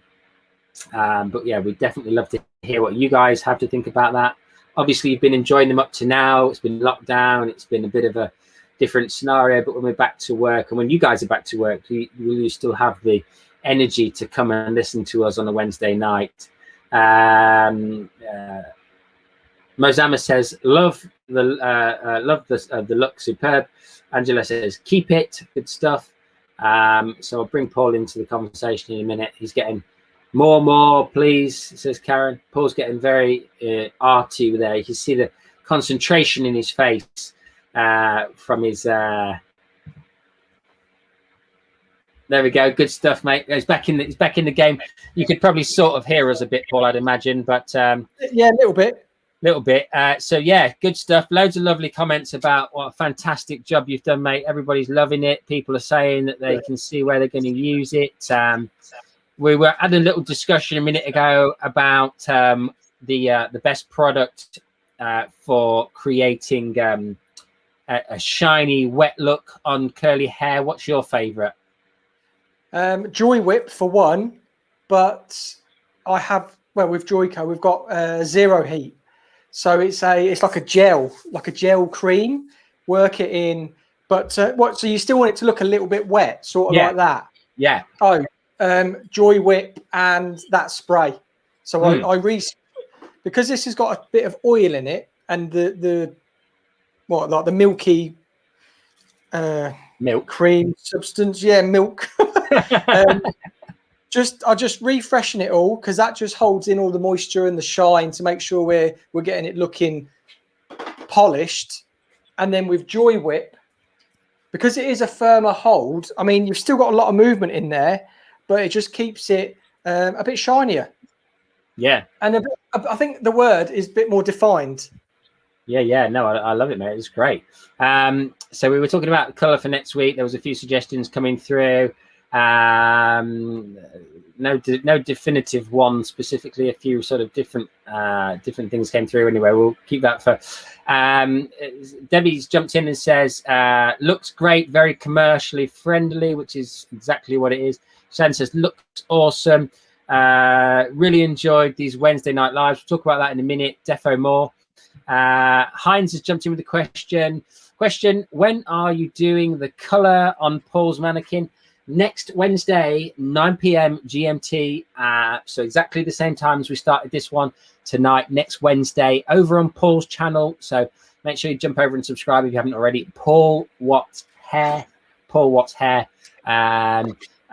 But yeah, we'd definitely love to hear what you guys have to think about that. Obviously, you've been enjoying them up to now. It's been locked down. It's been a bit of a different scenario, but when we're back to work, and when you guys are back to work, will you still have the energy to come and listen to us on a Wednesday night? Mozama says, love the look, superb. Angela says, keep it, good stuff. So I'll bring Paul into the conversation in a minute. He's getting more, please, says Karen. Paul's getting very arty there. You can see the concentration in his face from his. There we go. Good stuff, mate. He's back in the game. You could probably sort of hear us a bit, Paul, I'd imagine, but yeah, a little bit. So yeah, good stuff. Loads of lovely comments about what a fantastic job you've done, mate. Everybody's loving it. People are saying that they can see where they're going to use it. We were had a little discussion a minute ago about the best product for creating a shiny, wet look on curly hair. What's your favorite? Joy Whip for one, but I have, well, with Joyco we've got zero heat, so it's like a gel cream. Work it in, but so you still want it to look a little bit wet, sort of like that. Yeah. Oh, Joy Whip and that spray. So I because this has got a bit of oil in it, and the milky milk cream substance, milk. just refreshing it all, because that just holds in all the moisture and the shine to make sure we're getting it looking polished. And then with Joy Whip, because it is a firmer hold, I mean, you've still got a lot of movement in there, but it just keeps it a bit shinier. Yeah, and I think the word is a bit more defined. Yeah, no, I love it, mate. It's great. So we were talking about the colour for next week. There was a few suggestions coming through. No definitive one specifically. A few sort of different things came through. Anyway, we'll keep that for. Debbie's jumped in and says, looks great, very commercially friendly, which is exactly what it is. Shan says, looks awesome. Really enjoyed these Wednesday night lives. We'll talk about that in a minute. Defo more. Heinz has jumped in with a question. When are you doing the color on Paul's mannequin? Next Wednesday, 9 p.m. GMT. So exactly the same time as we started this one tonight. Next Wednesday over on Paul's channel. So make sure you jump over and subscribe if you haven't already. Paul Watts Hair.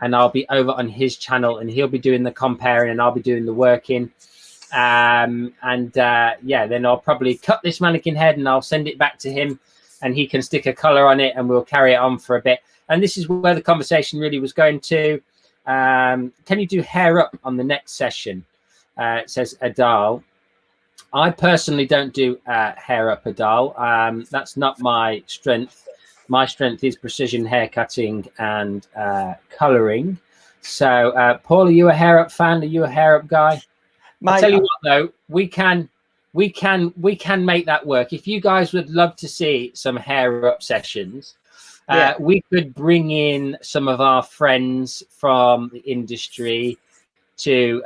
And I'll be over on his channel, and he'll be doing the comparing, and I'll be doing the working. Then I'll probably cut this mannequin head and I'll send it back to him, and he can stick a color on it, and we'll carry it on for a bit. And this is where the conversation really was going to. Can you do hair up on the next session? Says Adal. I personally don't do hair up, Adal. That's not my strength. My strength is precision haircutting and colouring. So, Paul, are you a hair up fan? Are you a hair up guy? Mate, I tell you what, though, we can make that work. If you guys would love to see some hair up sessions, we could bring in some of our friends from the industry to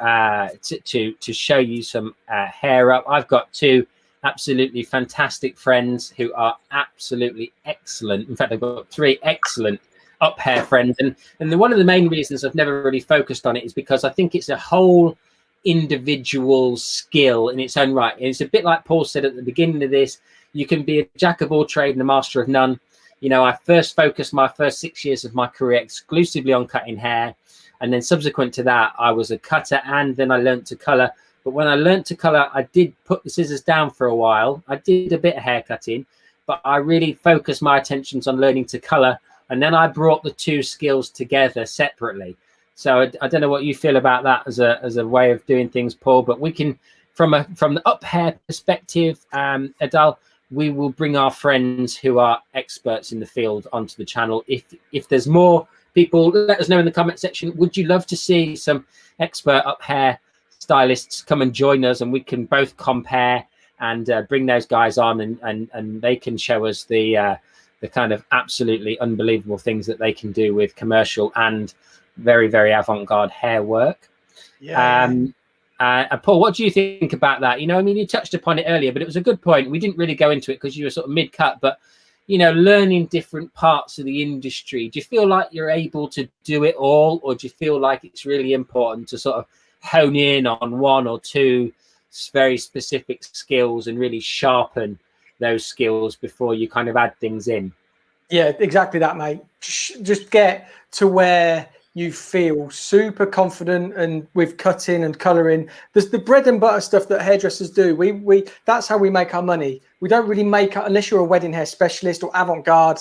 show you some hair up. I've got two absolutely fantastic friends who are absolutely excellent. In fact, I've got three excellent up hair friends, and one of the main reasons I've never really focused on it is because I think it's a whole individual skill in its own right. And it's a bit like Paul said at the beginning of this, you can be a jack of all trade and a master of none. You know, I first focused my first 6 years of my career exclusively on cutting hair, and then subsequent to that I was a cutter, and then I learned to color. But when I learned to color, I did put the scissors down for a while. I did a bit of hair cutting, but I really focused my attentions on learning to color, and then I brought the two skills together separately. So I don't know what you feel about that as a way of doing things, Paul, but we can, from the up hair perspective, Adal, we will bring our friends who are experts in the field onto the channel. If there's more people, let us know in the comment section. Would you love to see some expert up hair stylists come and join us, and we can both compare and bring those guys on, and they can show us the kind of absolutely unbelievable things that they can do with commercial and very, very avant-garde hair work. Paul, what do you think about that? You know, I mean, you touched upon it earlier, but it was a good point. We didn't really go into it because you were sort of mid-cut, but, you know, learning different parts of the industry, do you feel like you're able to do it all, or do you feel like it's really important to sort of hone in on one or two very specific skills and really sharpen those skills before you kind of add things in? Yeah, exactly that, mate. Just get to where you feel super confident and with cutting and colouring. There's the bread and butter stuff that hairdressers do. We that's how we make our money. We don't really make, unless you're a wedding hair specialist or avant-garde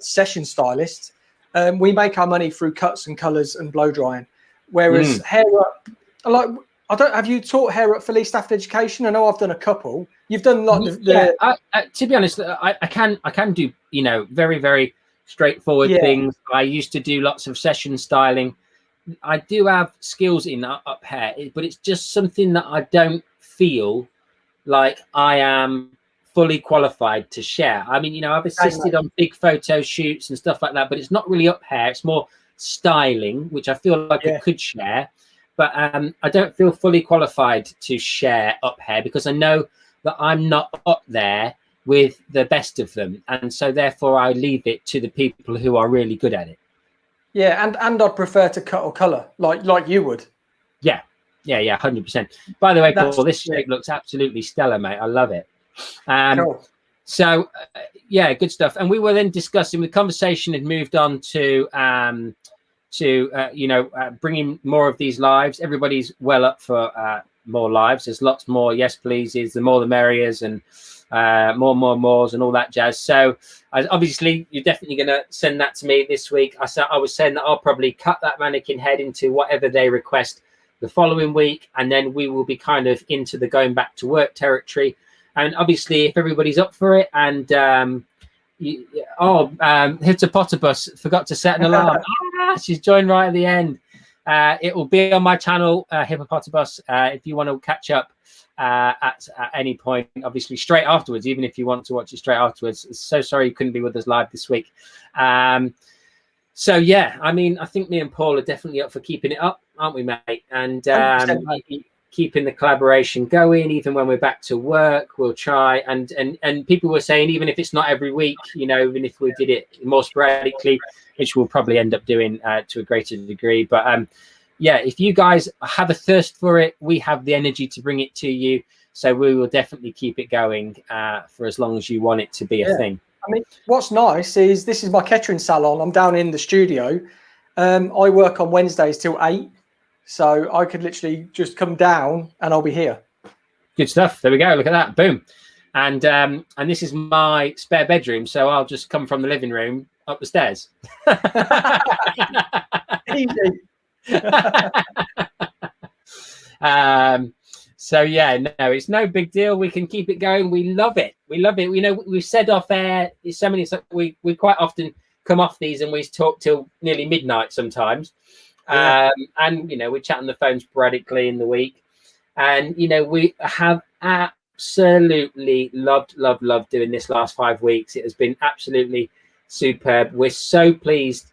session stylist, we make our money through cuts and colours and blow drying. Whereas hair up, like, have you taught hair up for Lee Stafford Education? I know I've done a couple. You've done like to be honest, I can do, you know, very, very straightforward things. I used to do lots of session styling. I do have skills in up hair, but it's just something that I don't feel like I am fully qualified to share. I mean, you know, I've assisted on big photo shoots and stuff like that, but it's not really up hair. It's more styling, which I feel like I could share. But I don't feel fully qualified to share up hair because I know that I'm not up there with the best of them, and so therefore I leave it to the people who are really good at it. Yeah, and I'd prefer to cut or colour like you would. Yeah, 100%. By the way, Paul, this shape looks absolutely stellar, mate. I love it. Cool. So yeah, good stuff. And we were then discussing, the conversation had moved on to bringing more of these lives. Everybody's well up for more lives. There's lots more yes pleases, the more the merriers, and mores and all that jazz. So obviously you're definitely going to send that to me this week. I was saying that I'll probably cut that mannequin head into whatever they request the following week, and then we will be kind of into the going back to work territory. And obviously if everybody's up for it, and Hippopotibus forgot to set an alarm. She's joined right at the end. It will be on my channel, Hippopotibus, if you want to catch up at any point, obviously straight afterwards, even if you want to watch it straight afterwards. So sorry you couldn't be with us live this week. So yeah, I mean, I think me and Paul are definitely up for keeping it up, aren't we, mate? And keeping the collaboration going, even when we're back to work, we'll try. And people were saying, even if it's not every week, you know, even if we did it more sporadically, which we'll probably end up doing to a greater degree. But yeah, if you guys have a thirst for it, we have the energy to bring it to you. So we will definitely keep it going for as long as you want it to be a thing. I mean, what's nice is this is my catering salon. I'm down in the studio. I work on Wednesdays till 8. So I could literally just come down and I'll be here. Good stuff. There we go. Look at that. Boom. And this is my spare bedroom. So I'll just come from the living room up the stairs. Easy. So yeah, no, it's no big deal. We can keep it going. We love it. We love it. You know, we've said off air. It's so many. We quite often come off these and we talk till nearly midnight sometimes. Yeah. And you know, we chat on the phone sporadically in the week. And you know, we have absolutely loved doing this last 5 weeks. It has been absolutely superb. We're so pleased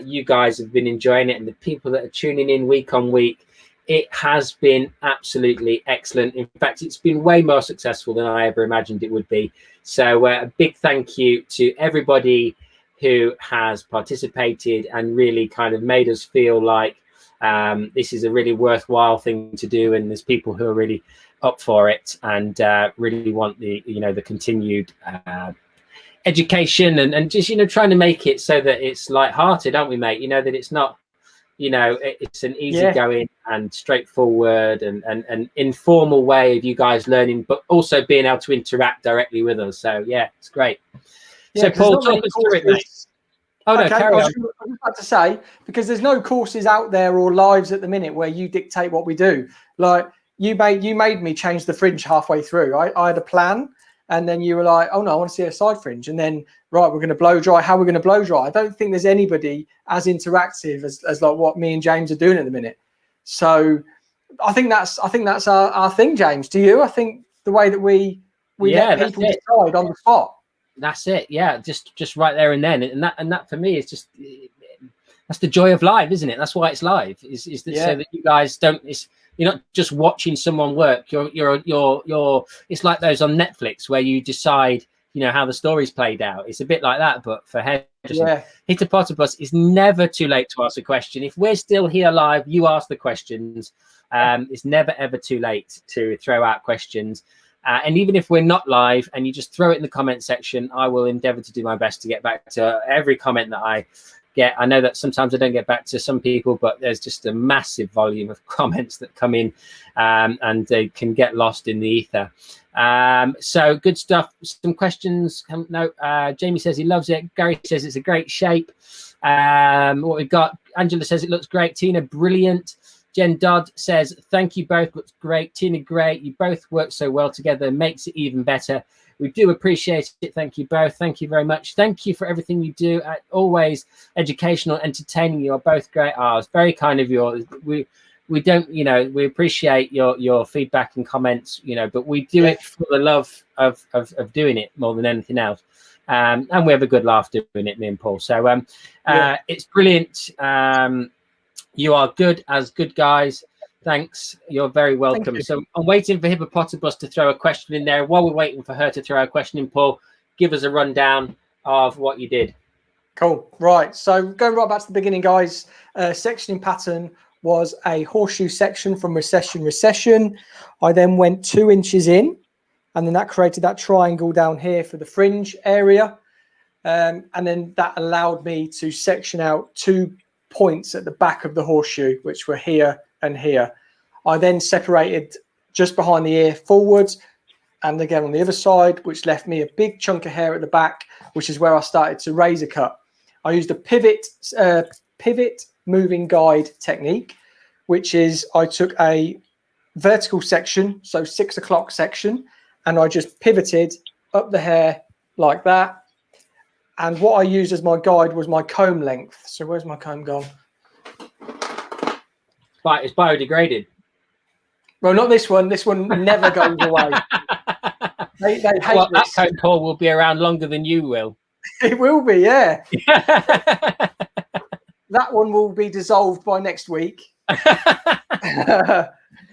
you guys have been enjoying it, and the people that are tuning in week on week. It has been absolutely excellent. In fact, it's been way more successful than I ever imagined it would be. So a big thank you to everybody who has participated and really kind of made us feel like this is a really worthwhile thing to do, and there's people who are really up for it and really want the the continued education and just trying to make it so that it's light-hearted, aren't we, mate? You know, that it's not it's an easygoing and straightforward and informal way of you guys learning, but also being able to interact directly with us. So yeah, it's great. Yeah, so Paul, talk us through it, mate. Oh no, okay, carry on. I was about to say, because there's no courses out there or lives at the minute where you dictate what we do. Like you made me change the fringe halfway through. I had a plan, and then you were like, oh no, I want to see a side fringe, and then right, we're going to blow dry. How we're going to blow dry? I don't think there's anybody as interactive as like what me and James are doing at the minute. So I think that's our thing, James. Do you? I think the way that we let people decide on the spot. That's it. Yeah, just right there and then, and that for me is just that's the joy of live, isn't it? That's why it's live. Is that so that you guys don't. You're not just watching someone work. You're. It's like those on Netflix where you decide, how the story's played out. It's a bit like that, but for hairdressing. Yeah. Hippopotamos, it's never too late to ask a question. If we're still here live, you ask the questions. It's never ever too late to throw out questions. And even if we're not live and you just throw it in the comment section, I will endeavor to do my best to get back to every comment that I get. I know that sometimes I don't get back to some people, but there's just a massive volume of comments that come in and they can get lost in the ether. So good stuff. Some questions. No, Jamie says he loves it. Gary says it's a great shape. What we've got, Angela says it looks great. Tina, brilliant. Jen Dodd says, thank you both, looks great. Tina, great. You both work so well together, makes it even better. We do appreciate it. Thank you both. Thank you very much. Thank you for everything you do. Always educational, entertaining. You are both great. It's very kind of yours. We don't, we appreciate your feedback and comments, but we do it for the love of doing it more than anything else. And we have a good laugh doing it, me and Paul. So it's brilliant. You are good as good guys. Thanks. You're very welcome. You. So I'm waiting for Hippopotamus to throw a question in there. While we're waiting for her to throw a question in, Paul, give us a rundown of what you did. Cool. Right. So going right back to the beginning, guys, sectioning pattern was a horseshoe section from recession. I then went 2 inches in, and then that created that triangle down here for the fringe area. And then that allowed me to section out 2 points at the back of the horseshoe, which were here and here. I then separated just behind the ear forwards and again on the other side, which left me a big chunk of hair at the back, which is where I started to razor cut. I used a pivot moving guide technique, which is I took a vertical section, so 6 o'clock section, and I just pivoted up the hair like that. And what I used as my guide was my comb length. So where's my comb gone? It's biodegraded. Well, not this one. This one never goes away. They hate this. That comb, Paul, will be around longer than you will. It will be, yeah. That one will be dissolved by next week.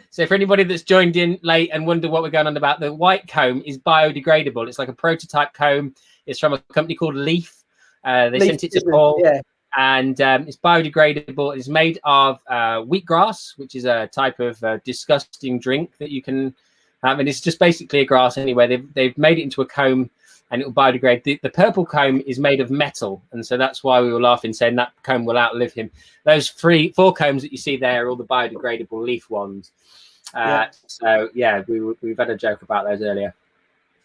So for anybody that's joined in late and wonder what we're going on about, the white comb is biodegradable. It's like a prototype comb. It's from a company called Leaf. They sent it to Paul, and it's biodegradable. It's made of wheatgrass, which is a type of disgusting drink that you can have, and it's just basically a grass anyway. They've made it into a comb, and it will biodegrade. The purple comb is made of metal, and so that's why we were laughing, saying that comb will outlive him. Those 4 combs that you see there are all the biodegradable Leaf ones. So yeah, we've had a joke about those earlier.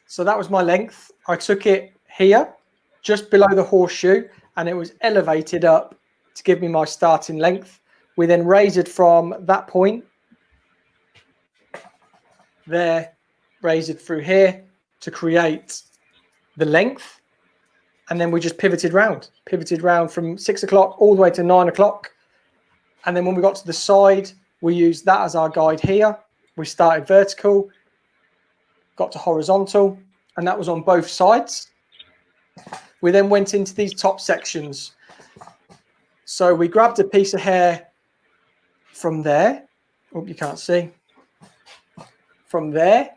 So that was my length. I took it here, just below the horseshoe, and it was elevated up to give me my starting length. We then razored from that point there, razored through here to create the length. And then we just pivoted round from 6 o'clock all the way to 9 o'clock. And then when we got to the side, we used that as our guide here. We started vertical, got to horizontal, and that was on both sides. We then went into these top sections. So we grabbed a piece of hair from there. Oh, you can't see. From there.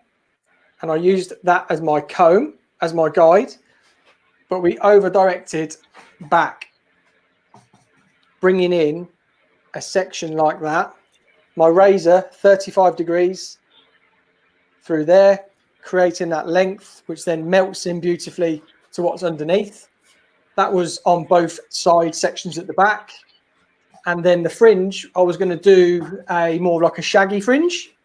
And I used that as my comb, as my guide. But we over-directed back, bringing in a section like that. My razor, 35 degrees through there, creating that length, which then melts in beautifully to what's underneath. That was on both side sections at the back. And then the fringe, I was going to do a more like a shaggy fringe,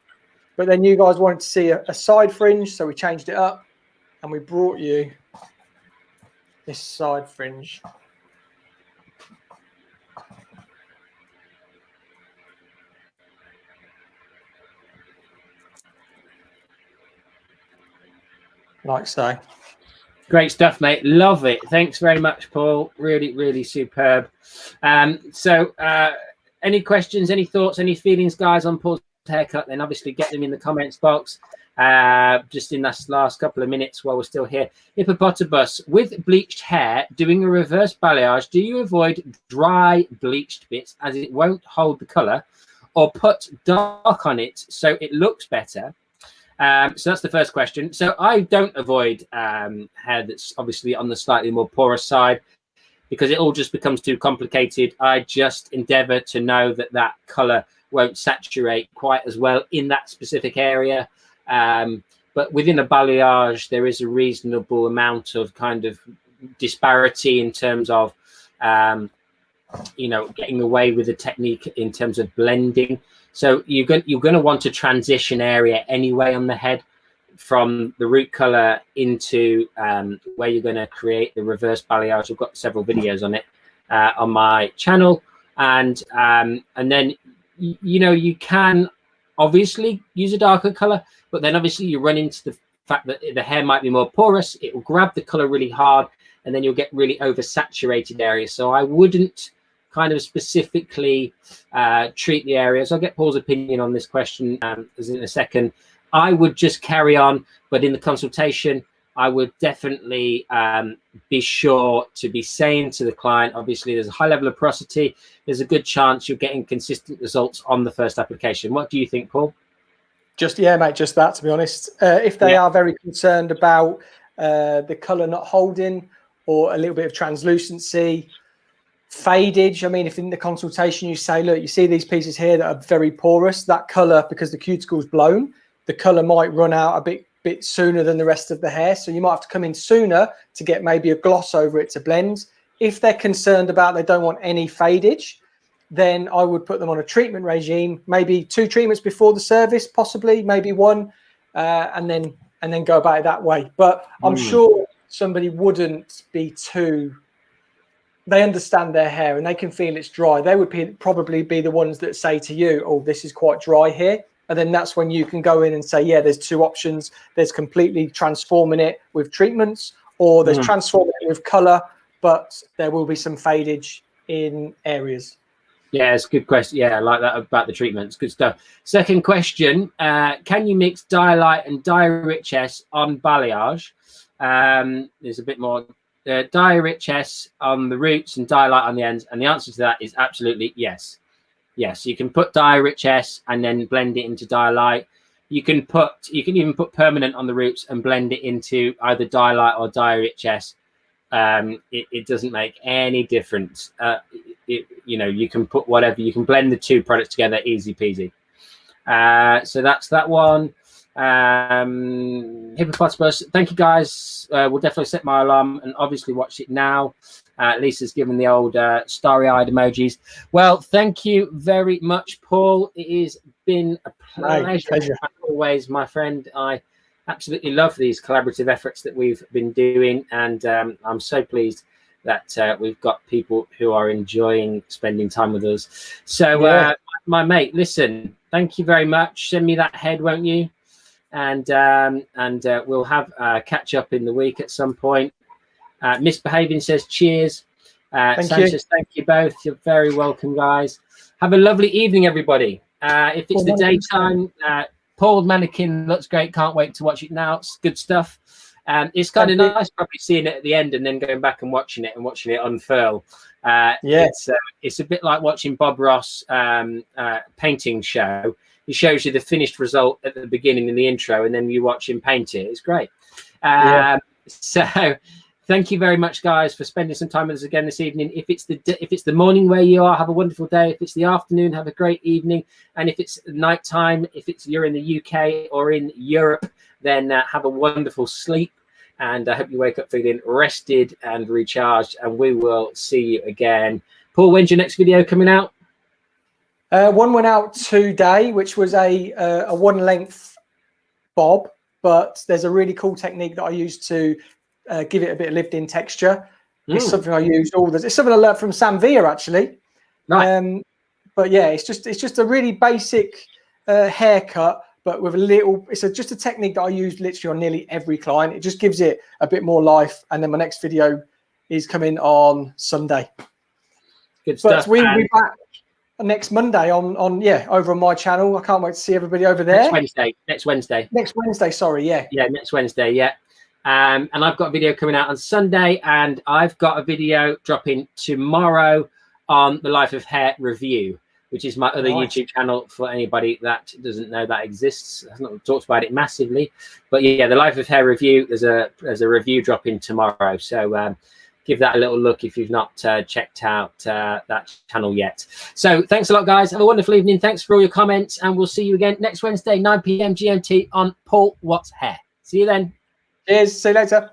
but then you guys wanted to see a side fringe, so we changed it up and we brought you this side fringe. Like so. Great stuff, mate. Love it. Thanks very much, Paul. Really, really superb. So any questions, any thoughts, any feelings, guys, on Paul's haircut? Then obviously get them in the comments box. Just in this last couple of minutes while we're still here. Hippopotamus, with bleached hair, doing a reverse balayage, do you avoid dry bleached bits as it won't hold the color, or put dark on it so it looks better? So that's the first question. So I don't avoid hair that's obviously on the slightly more porous side, because it all just becomes too complicated. I just endeavor to know that that color won't saturate quite as well in that specific area. But within a balayage, there is a reasonable amount of kind of disparity in terms of, you know, getting away with the technique in terms of blending. So you're going to want a transition area anyway on the head from the root color into where you're going to create the reverse balayage. I've got several videos on it on my channel, and then you know, you can obviously use a darker color, but then obviously you run into the fact that the hair might be more porous. It will grab the color really hard, and then you'll get really oversaturated areas. So I wouldn't kind of specifically treat the areas. I'll get Paul's opinion on this question as in a second. I would just carry on, but in the consultation, I would definitely be sure to be saying to the client, obviously there's a high level of porosity, there's a good chance you're getting consistent results on the first application. What do you think, Paul? Just, yeah, mate, just that, to be honest. If they are very concerned about the colour not holding, or a little bit of translucency, fadage, I mean, if in the consultation you say, look, you see these pieces here that are very porous, that colour, because the cuticle's blown, the colour might run out a bit sooner than the rest of the hair. So you might have to come in sooner to get maybe a gloss over it to blend. If they're concerned about they don't want any fadage, then I would put them on a treatment regime, maybe 2 treatments before the service, possibly, maybe 1, and then go about it that way. But I'm sure somebody wouldn't be too, they understand their hair and they can feel it's dry. They would probably be the ones that say to you, oh, this is quite dry here. And then that's when you can go in and say, yeah, there's 2 options. There's completely transforming it with treatments, or there's transforming it with color, but there will be some fadage in areas. Yeah, it's a good question. Yeah, I like that about the treatments. Good stuff. Second question, can you mix dye light and dye rich S on balayage? There's a bit more dye rich S on the roots and dye light on the ends. And the answer to that is absolutely yes. Yes, you can put dye rich S and then blend it into dye light. You can even put permanent on the roots and blend it into either dye light or dye rich S. It doesn't make any difference. You know, you can put whatever, you can blend the 2 products together, easy peasy. So that's that one. Hippopotamus, thank you guys. We'll definitely set my alarm and obviously watch it now. Lisa's given the old starry-eyed emojis. Well, thank you very much, Paul. It has been a pleasure. As always, my friend. I absolutely love these collaborative efforts that we've been doing, and I'm so pleased that we've got people who are enjoying spending time with us. So, my mate, listen, thank you very much. Send me that head, won't you? and we'll have a catch up in the week at some point. Misbehaving says cheers. Sanchez, thank you both. You're very welcome, guys. Have a lovely evening, everybody. If it's the daytime, Paul Manakin looks great. Can't wait to watch it now. It's good stuff. It's kind of nice probably seeing it at the end and then going back and watching it unfurl. It's a bit like watching Bob Ross painting show. He shows you the finished result at the beginning in the intro, and then you watch him paint it. It's great. So thank you very much, guys, for spending some time with us again this evening. If it's the morning where you are, have a wonderful day. If it's the afternoon, have a great evening. And if it's nighttime, if you're in the UK or in Europe, then have a wonderful sleep. And I hope you wake up feeling rested and recharged. And we will see you again. Paul, when's your next video coming out? One went out today, which was a one length bob, but there's a really cool technique that I used to give it a bit of lived in texture. It's something I used it's something I learned from Sam Villa, actually. Nice. But yeah, it's just a really basic haircut, but with a little, just a technique that I use literally on nearly every client. It just gives it a bit more life. And then my next video is coming on Sunday. Good stuff. But we'll be back next Monday on over on my channel. I can't wait to see everybody over there. Next Wednesday. Sorry, yeah. Yeah, next Wednesday, yeah. And I've got a video coming out on Sunday, and I've got a video dropping tomorrow on the Life of Hair review, which is my other YouTube channel for anybody that doesn't know that exists. I've not talked about it massively, but yeah, the Life of Hair review, there's a review dropping tomorrow. So give that a little look if you've not checked out that channel yet. So thanks a lot, guys. Have a wonderful evening. Thanks for all your comments, and we'll see you again next Wednesday, 9 p.m. GMT on Paul Watts Hair. See you then. Cheers. See you later.